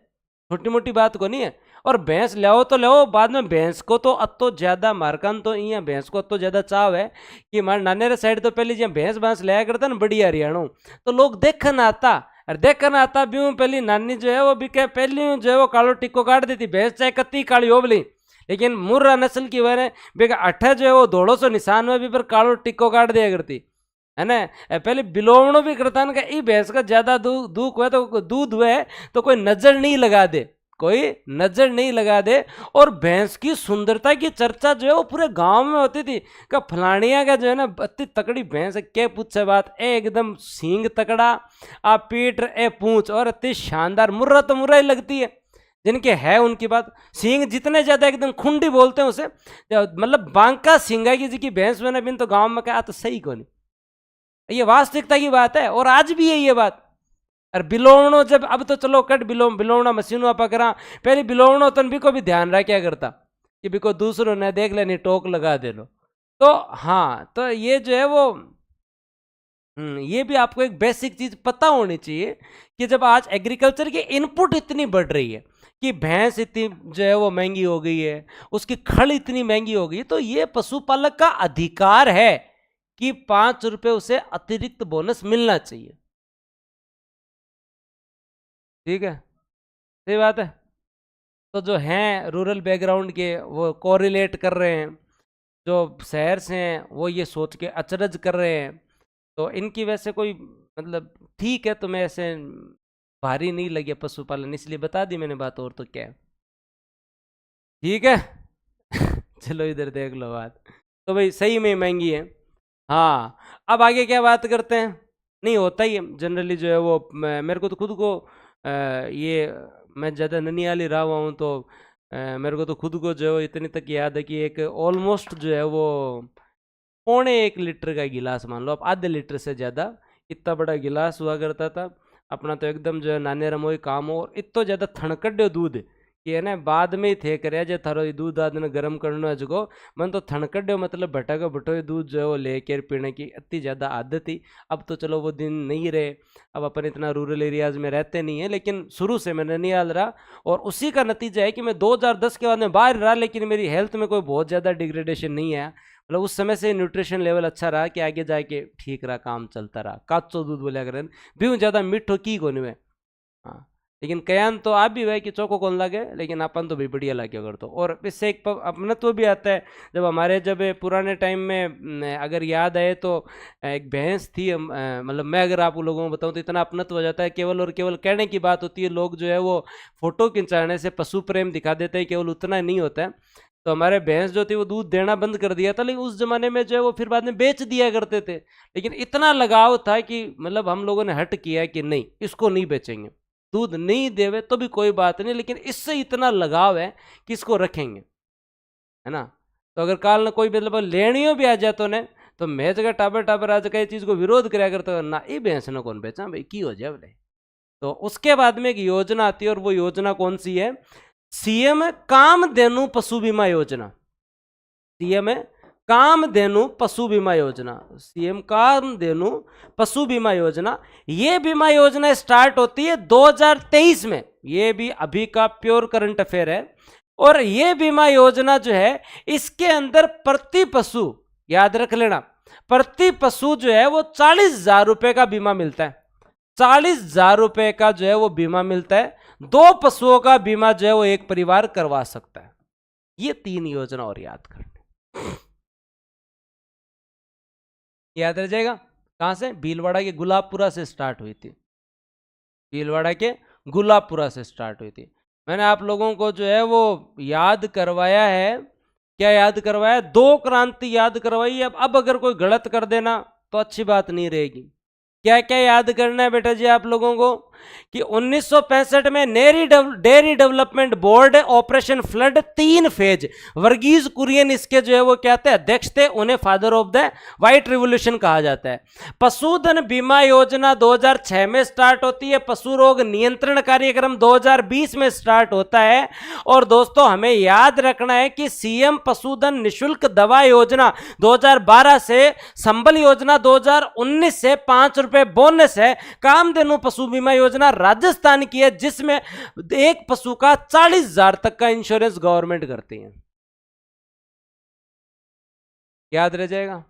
Speaker 1: छोटी मोटी बात को नहीं है। और भैंस लाओ तो लाओ, बाद में भैंस को तो अतो ज्यादा मारकान तो यहाँ भैंस को अतो ज्यादा चाव है कि हमारे नानेरे साइड तो पहले जहाँ भैंस लाया करता ना बढ़िया हरियाणा, तो लोग देखन आता, और देखन आता भी पहली नानी जो है वो भी क्या पहली जो है वो कालो टिक्को काट देती भैंस, चाहे कत्ती काली हो बोली, लेकिन मुर्रा नस्ल की वजह बेगा अठा जो है वो दौड़ो सो निशान में भी पर कालो टिक्को काट दिया करती है ना। पहले बिलोवणो भी करता ना कि भैंस का ज्यादा दूध हुआ तो दूध हुआ है तो कोई नजर नहीं लगा दे, कोई नजर नहीं लगा दे। और भैंस की सुंदरता की चर्चा जो है वो पूरे गांव में होती थी का फलानिया का जो है ना अति तकड़ी भैंस है, क्या पूछे बात, एकदम सींग तकड़ा, आप पीठ ए पूंछ और अति शानदार, मुर्रा तो मुर्रा ही लगती है जिनके है उनकी बात। सींग जितने ज्यादा एकदम खुंडी बोलते हैं उसे, मतलब बांका सिंगा की जी की भैंस मैंने बिन तो गांव में कहा तो सही को नहीं, ये वास्तविकता की बात है और आज भी है ये बात। और बिलोवणो जब अब तो चलो कट बिलोवना मशीनों आप करा, पहले बिलोवणो तन भी को भी ध्यान रहा क्या करता कि भी को दूसरों ने देख लेनी टोक लगा दे लो। तो हाँ तो ये जो है वो ये भी आपको एक बेसिक चीज पता होनी चाहिए कि जब आज एग्रीकल्चर की इनपुट इतनी बढ़ रही है कि भैंस इतनी जो है वो महंगी हो गई है, उसकी खड़ इतनी महंगी हो गई है, तो ये पशुपालक का अधिकार है कि 5 रुपए उसे अतिरिक्त बोनस मिलना चाहिए। ठीक है, सही बात है। तो जो हैं रूरल बैकग्राउंड के वो कोरिलेट कर रहे हैं, जो शहर से हैं वो ये सोच के अचरज कर रहे हैं। तो इनकी वैसे कोई मतलब ठीक है, तुम्हें ऐसे भारी नहीं लगे पशुपालन, इसलिए बता दी मैंने बात, और तो क्या है। ठीक है चलो इधर देख लो बात, तो भाई सही में महंगी है। हाँ अब आगे क्या बात करते हैं, नहीं होता ही है जनरली जो है वो मेरे को तो खुद को ये मैं ज़्यादा ननियाली रहा हुआ हूँ, तो मेरे को तो खुद को जो है इतनी तक याद है कि एक ऑलमोस्ट जो है वो 1.25 लीटर का गिलास मान लो आप, आधे लीटर से ज़्यादा इतना बड़ा गिलास हुआ करता था। अपना तो एकदम जो है नाने रमोई काम हो, और इतो ज्यादा थणकड्यो दूध कि है ना बाद में ही थे करे जे थारो ये दूध आदने गर्म करना है जगो मन तो थणकड्यो मतलब भटका भटो दूध जो है वो लेकर पीने की इतनी ज़्यादा आदत थी। अब तो चलो वो दिन नहीं रहे, अब अपन इतना रूरल एरियाज में रहते नहीं है, लेकिन शुरू से मैं ननिहाल रहा और उसी का नतीजा है कि मैं 2010 के बाद में बाहर रहा, लेकिन मेरी हेल्थ में कोई बहुत ज़्यादा डिग्रेडेशन नहीं आया। मतलब उस समय से न्यूट्रिशन लेवल अच्छा रहा कि आगे जाके ठीक रहा, काम चलता रहा। काचो दूध बोलिया करें भी ज़्यादा मिठो की कोने में, हाँ लेकिन कयान तो आप भी वह कि चौको कौन लगे, लेकिन अपन तो भी बढ़िया लगे अगर तो। और इससे एक अपनत्व भी आता है। जब पुराने टाइम में अगर याद आए तो एक भैंस थी, मतलब मैं अगर आप लोगों को बताऊं तो इतना अपनत्व हो जाता है, केवल और केवल कहने की बात होती है। लोग जो है वो फोटो खिंचाने से पशु प्रेम दिखा देते हैं, केवल उतना नहीं होता है। तो हमारे भैंस जो थी वो दूध देना बंद कर दिया था, लेकिन उस जमाने में जो है वो फिर बाद में बेच दिया करते थे। लेकिन इतना लगाव था कि मतलब हम लोगों ने हट किया कि नहीं इसको नहीं बेचेंगे, दूध नहीं देवे तो भी कोई बात नहीं, लेकिन इससे इतना लगाव है कि इसको रखेंगे, है ना। तो अगर काल ना कोई मतलब लेनियो भी आ जाए तो मैं जगह टाबर आज कई चीज को विरोध कराया करता ना, ये भैंस ना कौन बेचा भाई की हो जाए बोले। तो उसके बाद में एक योजना आती है, और वो योजना कौन सी है? सीएम कामधेनु पशु बीमा योजना। सीएम कामधेनु पशु बीमा योजना, सीएम कामधेनु पशु बीमा योजना। ये बीमा योजना स्टार्ट होती है 2023 में। ये भी अभी का प्योर करंट अफेयर है। और ये बीमा योजना जो है इसके अंदर प्रति पशु, याद रख लेना, प्रति पशु जो है वो 40,000 रुपए का बीमा मिलता है। 40,000 रुपए का जो है वो बीमा मिलता है। 2 पशुओं का बीमा जो है वो एक परिवार करवा सकता है। ये 3 योजना और याद करनी, याद रह जाएगा। कहां से? भीलवाड़ा के गुलाबपुरा से स्टार्ट हुई थी। भीलवाड़ा के गुलाबपुरा से स्टार्ट हुई थी। मैंने आप लोगों को जो है वो याद करवाया है, क्या याद करवाया? 2 क्रांति याद करवाई। अब अगर कोई गलत कर देना तो अच्छी बात नहीं रहेगी। क्या क्या याद करना है बेटा जी आप लोगों को? कि 1965 में dairy development board operation flood 3 phase, Verghese Kurien इसके जो है वो क्या थे? अध्यक्ष थे। उन्हें father of the white revolution कहा जाता है। पशुधन बीमा योजना 2006 में स्टार्ट होती है। पशु रोग नियंत्रण कार्यक्रम 2020 में स्टार्ट होता है। और दोस्तों हमें याद रखना है कि सीएम पशुधन निशुल्क दवा योजना 2012 से, संबल योजना 2019 से 5 रुपए बोनस है। कामधेनु पशु बीमा योजना राजस्थान की है, जिसमें एक पशु का 40,000 तक का इंश्योरेंस गवर्नमेंट करती है। याद रह जाएगा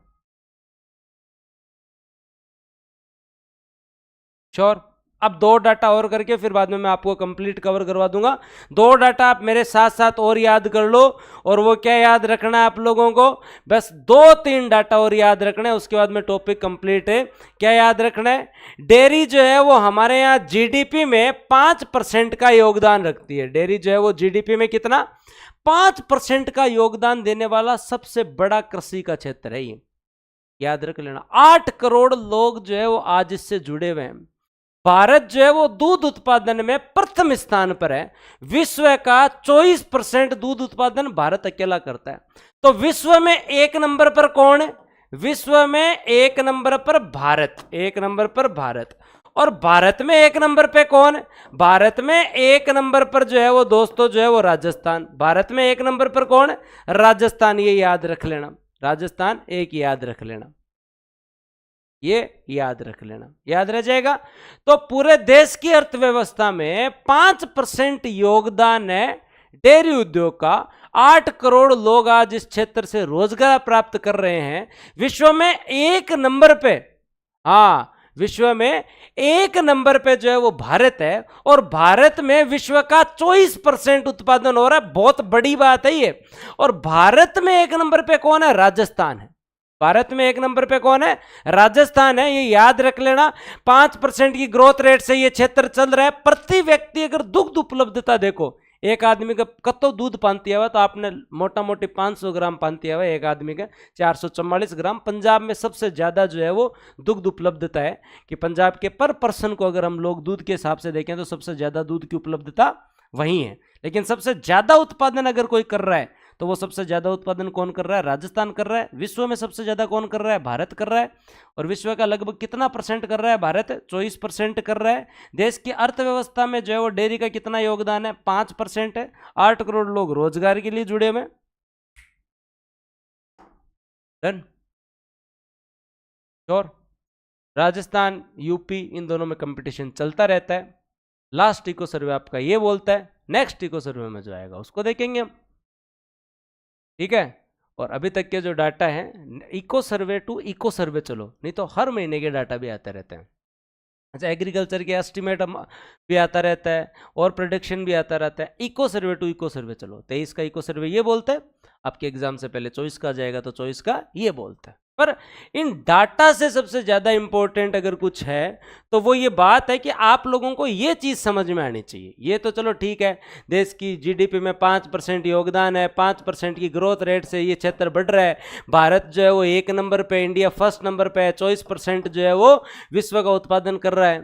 Speaker 1: श्योर। अब 2 डाटा और करके फिर बाद में मैं आपको कंप्लीट कवर करवा दूंगा। 2 डाटा आप मेरे साथ साथ और याद कर लो। और वो क्या याद रखना है आप लोगों को? बस 2-3 डाटा और याद रखना है, उसके बाद में टॉपिक कंप्लीट है। क्या याद रखना है? डेयरी जो है वो हमारे यहाँ जीडीपी में 5% का योगदान रखती है। डेयरी जो है वो जीडीपी में कितना? 5% का योगदान देने वाला सबसे बड़ा कृषि का क्षेत्र है ये, याद रख लेना। 8 करोड़ लोग जो है वो आज इससे जुड़े हुए हैं। भारत जो है वो दूध उत्पादन में प्रथम स्थान पर है। विश्व का 24% दूध उत्पादन भारत अकेला करता है। तो विश्व में 1 नंबर पर कौन है? विश्व में 1 नंबर पर भारत, 1 नंबर पर भारत। और भारत में 1 नंबर पे कौन है? भारत में 1 नंबर पर जो है वो दोस्तों जो है वो राजस्थान। भारत में 1 नंबर पर कौन है? राजस्थान। ये याद रख लेना, राजस्थान एक याद रख लेना, ये याद रख लेना, याद रह जाएगा। तो पूरे देश की अर्थव्यवस्था में 5% योगदान है डेयरी उद्योग का। 8 करोड़ लोग आज इस क्षेत्र से रोजगार प्राप्त कर रहे हैं। विश्व में 1 नंबर पे, हाँ विश्व में 1 नंबर पे जो है वो भारत है। और भारत में विश्व का 24% उत्पादन हो रहा है। बहुत बड़ी बात है ये। और भारत में 1 नंबर पे कौन है? राजस्थान है। भारत में 1 नंबर पे कौन है? राजस्थान है। ये याद रख लेना। 5% की ग्रोथ रेट से ये क्षेत्र चल रहा है। प्रति व्यक्ति अगर दुग्ध उपलब्धता देखो, एक आदमी का कतो दूध पानती है तो आपने मोटा मोटी 500 ग्राम पानती है एक आदमी का, 444 ग्राम। पंजाब में सबसे ज़्यादा जो है वो दुग्ध उपलब्धता है कि पंजाब के पर पर्सन को अगर हम लोग दूध के हिसाब से देखें तो सबसे ज़्यादा दूध की उपलब्धता वहीं है। लेकिन सबसे ज़्यादा उत्पादन अगर कोई कर रहा है तो वो सबसे ज्यादा उत्पादन कौन कर रहा है? राजस्थान कर रहा है। विश्व में सबसे ज्यादा कौन कर रहा है? भारत कर रहा है। और विश्व का लगभग कितना परसेंट कर रहा है? भारत 24% कर रहा है। देश की अर्थव्यवस्था में जो है वो डेयरी का कितना योगदान है? 5% है। 8 करोड़ लोग रोजगार के लिए जुड़े हुए। डन। और राजस्थान यूपी इन दोनों में कंपटीशन चलता रहता है। लास्ट इको सर्वे आपका ये बोलता है, नेक्स्ट इको सर्वे में जो आएगा उसको देखेंगे हम, ठीक है। और अभी तक के जो डाटा है, इको सर्वे टू इको सर्वे चलो, नहीं तो हर महीने के डाटा भी आते रहते हैं। अच्छा, एग्रीकल्चर के एस्टिमेट भी आता रहता है और प्रोडक्शन भी आता रहता है। इको सर्वे टू इको सर्वे चलो, 23 का इको सर्वे ये बोलता है, आपके एग्जाम से पहले 24 का जाएगा तो 24 का ये बोलता है। पर इन डाटा से सबसे ज्यादा इंपॉर्टेंट अगर कुछ है तो वो ये बात है कि आप लोगों को ये चीज समझ में आनी चाहिए। ये तो चलो ठीक है, देश की जीडीपी में 5% योगदान है, 5% की ग्रोथ रेट से ये क्षेत्र बढ़ रहा है। भारत जो है वो 1 नंबर पे, इंडिया फर्स्ट नंबर पे है, 24% जो है वो विश्व का उत्पादन कर रहा है।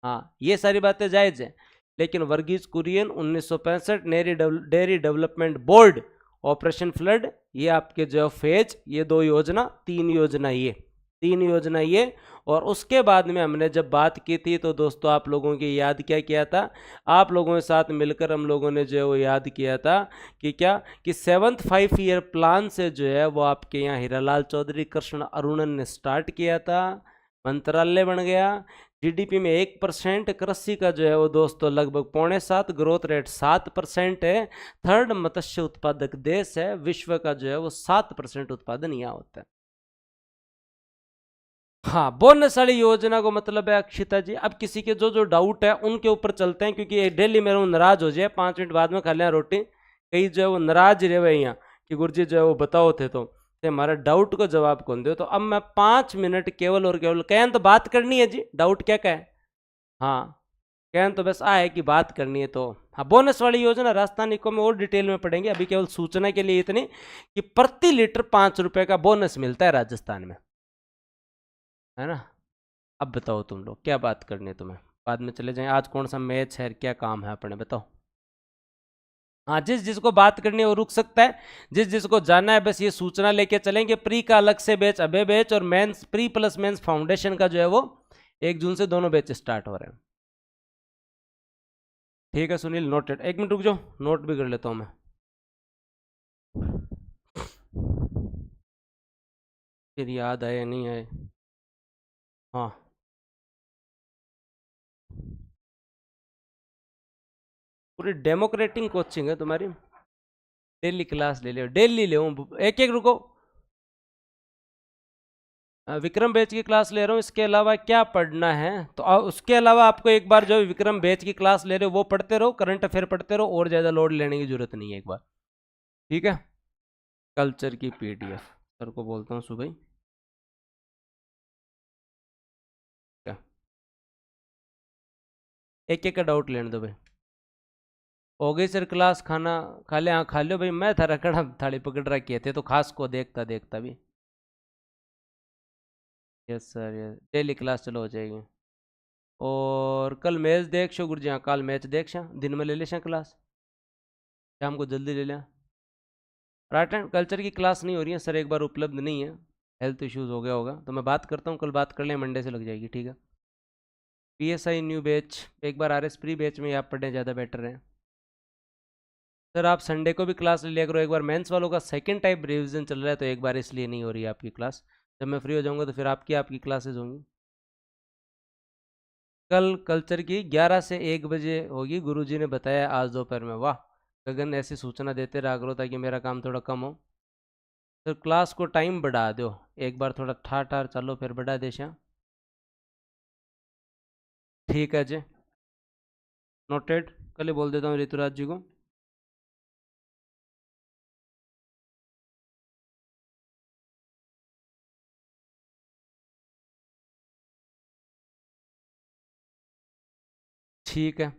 Speaker 1: हाँ, ये सारी बातें जायज है। लेकिन Verghese Kurien 1965 dairy development board, operation flood, ये आपके जो फेज, ये 2 योजना, 3 योजना, ये 3 योजना ये। और उसके बाद में हमने जब बात की थी तो दोस्तों आप लोगों की याद क्या किया था? आप लोगों के साथ मिलकर हम लोगों ने जो है वो याद किया था कि क्या कि 7th 5 ईयर प्लान से जो है वो आपके यहाँ हीरालाल चौधरी, कृष्ण अरुणन ने स्टार्ट किया था, मंत्रालय बन गया। जीडीपी में 1%, कृषि का जो है वो दोस्तों लगभग 6.25, ग्रोथ रेट 7% है। थर्ड मत्स्य उत्पादक देश है, विश्व का जो है वो 7% उत्पादन यहाँ होता है। हाँ, बोनस वाली योजना को मतलब है अक्षिता जी, अब किसी के जो जो डाउट है उनके ऊपर चलते हैं, क्योंकि डेली मेरे नाराज हो जाए, 5 मिनट बाद में खा लिया रोटी, कहीं जो है वो नाराज रहे हुए यहाँ कि गुरुजी जो है वो बताओ थे तो हमारे डाउट को जवाब कौन दे। तो अब मैं 5 मिनट केवल और केवल कहन तो बात करनी है जी, डाउट क्या कहे? हाँ, कहन तो बस आए कि बात करनी है। तो हाँ, बोनस वाली योजना राजस्थान इको में और डिटेल में पढ़ेंगे, अभी केवल सूचना के लिए इतनी कि प्रति लीटर 5 रुपए का बोनस मिलता है राजस्थान में, है ना। अब बताओ तुम लोग क्या बात करनी है तुम्हें, बाद में चले जाएं। आज कौन सा मैच है, क्या काम है अपने, बताओ। हाँ, जिस जिसको बात करनी है वो रुक सकता है, जिस जिसको जाना है बस ये सूचना लेके चलेंगे। प्री का अलग से बैच, अबे बैच, और mains, pre plus mains foundation का जो है वो 1 जून से दोनों बैच स्टार्ट हो रहे हैं। ठीक है सुनील, नोटेड। 1 मिनट रुक जाओ, नोट भी कर लेता हूँ मैं। फिर याद आए नहीं आए। हाँ, पूरी डेमोक्रेटिक कोचिंग है तुम्हारी, डेली क्लास ले लियो, डेली ले, एक एक रुको। विक्रम बैच की क्लास ले रहा हूँ, इसके अलावा क्या पढ़ना है? तो उसके अलावा आपको एक बार जो विक्रम बैच की क्लास ले रहे हो वो पढ़ते रहो, करंट अफेयर पढ़ते रहो, और ज़्यादा लोड लेने की जरूरत नहीं है एक बार, ठीक है। कल्चर की पीडीएफ सर को बोलता हूँ सुबह। क्या एक एक का डाउट लेने दो भाई। हो गई सर क्लास, खाना खा ले? हाँ खा लो भाई, मैं था रखड़ा थाली पकड़ रखी थे तो खास को देखता देखता भी। Yes sir, yes, daily class चलो हो जाएगी। और कल मैच देख शो गुरु जी? हाँ कल मैच देख शा, दिन में ले ले शा क्लास, शाम को जल्दी ले लें। आर्ट एंड कल्चर की क्लास नहीं हो रही है सर, एक बार उपलब्ध नहीं है, हेल्थ इश्यूज हो गया होगा, तो मैं बात करता हूँ, कल बात कर लें, मंडे से लग जाएगी, ठीक है। पीएसआई न्यू बैच, एक बार आरएस प्री बैच में आप पढ़ें, ज़्यादा बेटर है। सर आप संडे को भी क्लास ले लिया करो, एक बार मेंस वालों का सेकंड टाइप रिवीजन चल रहा है तो एक बार इसलिए नहीं हो रही है आपकी क्लास। जब मैं फ्री हो जाऊंगा तो फिर आपकी आपकी क्लासेस होंगी। कल कल्चर की 11 से 1 बजे होगी, गुरुजी ने बताया आज दोपहर में। वाह गगन, ऐसी सूचना देते रहा करो ताकि मेरा काम थोड़ा कम हो। तो क्लास को टाइम बढ़ा दो, एक बार थोड़ा ठार ठार चलो फिर बढ़ा दे श्याम। ठीक है जी, नोटेड, कल ही बोल देता हूँ ऋतुराज जी को। ठीक है,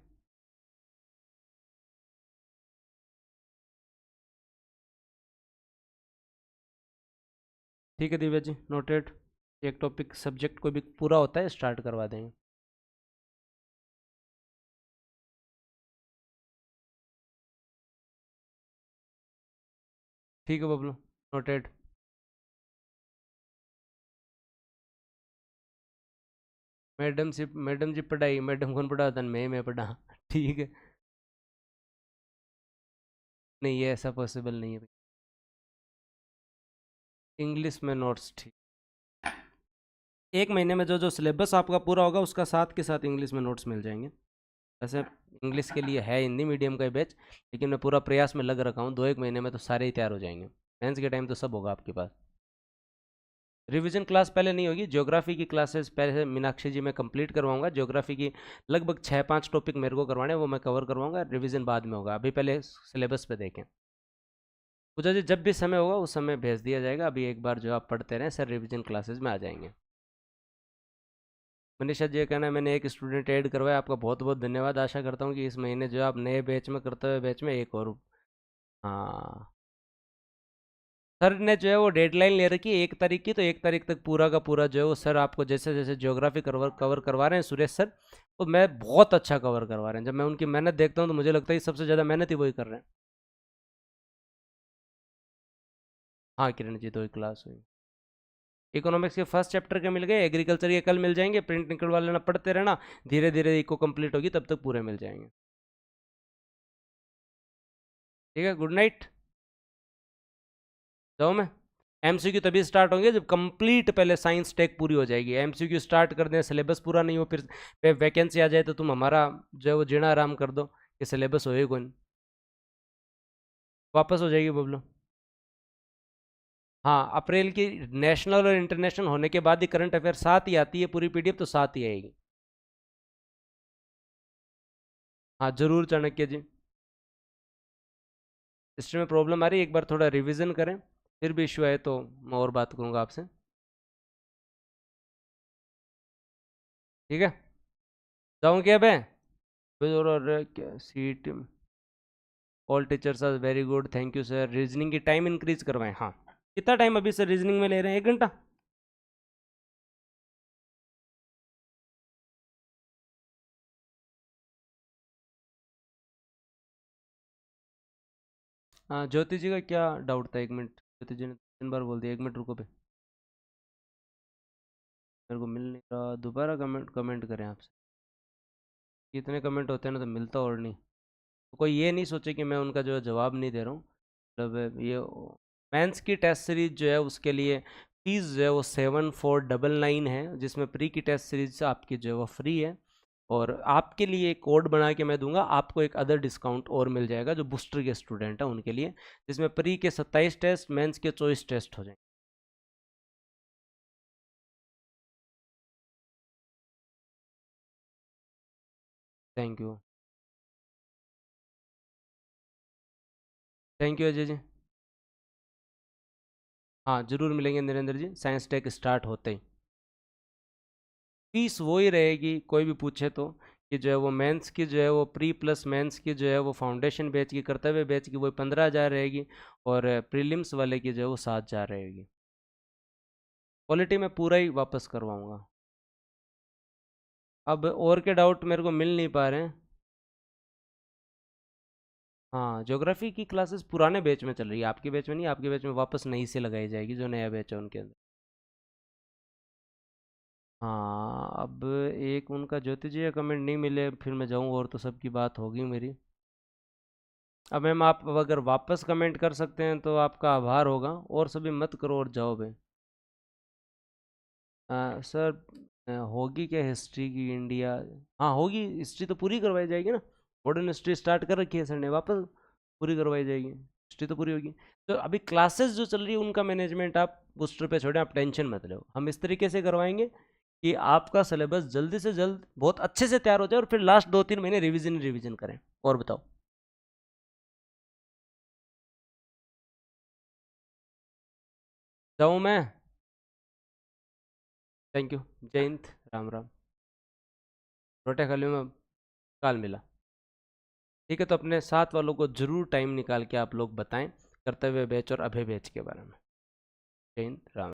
Speaker 1: ठीक है दिव्या जी, नोटेड। एक टॉपिक सब्जेक्ट को भी पूरा होता है, स्टार्ट करवा देंगे। ठीक है बबलू, नोटेड। मैडम जी पढ़ाई, मैडम कौन पढ़ाता, मैं पढ़ा। ठीक है। नहीं, ये ऐसा पॉसिबल नहीं है। इंग्लिश में नोट्स, ठीक। एक महीने में जो जो सिलेबस आपका पूरा होगा उसका साथ के साथ इंग्लिश में नोट्स मिल जाएंगे। वैसे इंग्लिश के लिए है हिंदी मीडियम का बैच, लेकिन मैं पूरा प्रयास में लग रखा हूँ, 2 एक महीने में तो सारे ही तैयार हो जाएंगे। मेंस के टाइम तो सब होगा आपके पास। रिवीजन क्लास पहले नहीं होगी, ज्योग्राफी की क्लासेस पहले मीनाक्षी जी मैं कंप्लीट करवाऊंगा। ज्योग्राफी की लगभग 6-5 टॉपिक मेरे को करवाने हैं, वो मैं कवर करवाऊंगा। रिवीजन बाद में होगा, अभी पहले सिलेबस पे देखें। पूजा जी जब भी समय होगा उस समय भेज दिया जाएगा, अभी एक बार जो आप पढ़ते रहें, सर रिवीजन क्लासेस में आ जाएंगे। मनीषा जी का कहना है मैंने एक स्टूडेंट ऐड करवाया, आपका बहुत बहुत धन्यवाद। आशा करता हूँ कि इस महीने जो आप नए बैच में करते हुए बैच में एक और। हाँ, सर ने जो है वो डेडलाइन ले रखी है 1 तारीख की, तो 1 तारीख तक पूरा का पूरा जो है वो सर आपको जैसे जैसे ज्योग्राफी कवर करवा रहे हैं सुरेश सर, तो मैं बहुत अच्छा कवर करवा रहे हैं। जब मैं उनकी मेहनत देखता हूँ तो मुझे लगता है कि सबसे ज़्यादा मेहनत ही वही कर रहे हैं। हाँ किरण जी, 2 ही क्लास हुई। इकोनॉमिक्स के फर्स्ट चैप्टर के मिल गए, एग्रीकल्चर के कल मिल जाएंगे, प्रिंट निकलवा लेना, पढ़ते रहना, धीरे धीरे इको कंप्लीट होगी तब तक पूरे मिल जाएंगे। ठीक है, गुड नाइट। जाओ मैं। एमसीक्यू तभी स्टार्ट होंगे जब कंप्लीट पहले साइंस टेक पूरी हो जाएगी। एमसीक्यू स्टार्ट कर दें, सिलेबस पूरा नहीं हो, फिर वैकेंसी आ जाए तो तुम हमारा जो है वो जीना आराम कर दो कि सिलेबस होए कौन। वापस हो जाएगी बबलू। हाँ, अप्रैल की नेशनल और इंटरनेशनल होने के बाद ही करंट अफेयर साथ ही आती है, पूरी पीडीएफ तो साथ ही आएगी। हाँ जरूर चाणक्य जी। हिस्ट्री में प्रॉब्लम आ रही है, एक बार थोड़ा रिवीजन करें, फिर भी इशू आए तो मैं और बात करूंगा आपसे। ठीक है, जाऊँ क्या मैं? Seat, all teachers are very good, thank you sir. Reasoning की टाइम इंक्रीज करवाएं, हाँ। कितना टाइम अभी सर रीजनिंग में ले रहे हैं, 1 घंटा? हाँ, ज्योति जी का क्या डाउट था? 1 मिनट, ज्योति जी ने 3 बार बोल दिया, 1 मिनट रुको पे, मेरे को मिल नहीं रहा, दोबारा कमेंट कमेंट करें आपसे। इतने कमेंट होते हैं ना तो मिलता और नहीं। तो कोई ये नहीं सोचे कि मैं उनका जो है जवाब नहीं दे रहा हूँ। मतलब ये मेंस की टेस्ट सीरीज जो है उसके लिए फीस जो है वो 7499 है, जिसमें प्री की टेस्ट सीरीज आपकी जो है वो फ्री है। और आपके लिए एक कोड बना के मैं दूंगा, आपको एक अदर डिस्काउंट और मिल जाएगा जो बूस्टर के स्टूडेंट हैं उनके लिए, जिसमें प्री के 27 टेस्ट, मेंस के 24 टेस्ट हो जाएंगे। Thank you. Thank you Ajay ji. हाँ जरूर मिलेंगे Narendra ji, science tech start होते ही। फीस वही रहेगी, कोई भी पूछे तो, कि जो है वो मेंस की जो है वो प्री प्लस मेंस की जो है वो फाउंडेशन बैच की, कर्तव्य बैच की वही 15,000 रहेगी, और प्रीलिम्स वाले की जो है वो 7,000 रहेगी। क्वालिटी में पूरा ही वापस करवाऊंगा। अब और के डाउट मेरे को मिल नहीं पा रहे हैं। हाँ, ज्योग्राफी की क्लासेस पुराने बैच में चल रही है, आपके बैच में नहीं, आपके बैच में वापस नई से लगाई जाएगी, जो नया बैच है उनके अंदर। हाँ, अब एक उनका ज्योति जी का कमेंट नहीं मिले, फिर मैं जाऊँ और तो सबकी बात होगी मेरी। अब मैम आप अगर वापस कमेंट कर सकते हैं तो आपका आभार होगा, और सभी मत करो और जाओ बे। सर, होगी क्या हिस्ट्री की इंडिया? हाँ होगी, हिस्ट्री तो पूरी करवाई जाएगी ना। मॉडर्न हिस्ट्री स्टार्ट कर रखी है सर ने, वापस पूरी करवाई जाएगी, हिस्ट्री तो पूरी होगी। तो अभी क्लासेस जो चल रही है उनका मैनेजमेंट आप बूस्टर पे छोड़ें, आप टेंशन मत लो, हम इस तरीके से करवाएंगे कि आपका सिलेबस जल्दी से जल्द बहुत अच्छे से तैयार हो जाए, और फिर लास्ट 2-3 महीने रिविजन रिविजन करें। और बताओ। जाऊँ मैं? Thank you. जय हिंद, राम राम। रोटे खा लूँ मैं, काल मिला। ठीक है, तो अपने साथ वालों को जरूर टाइम निकाल के आप लोग बताएं कर्तव्य बैच और अभय बैच के बारे में। जय हिंद, राम।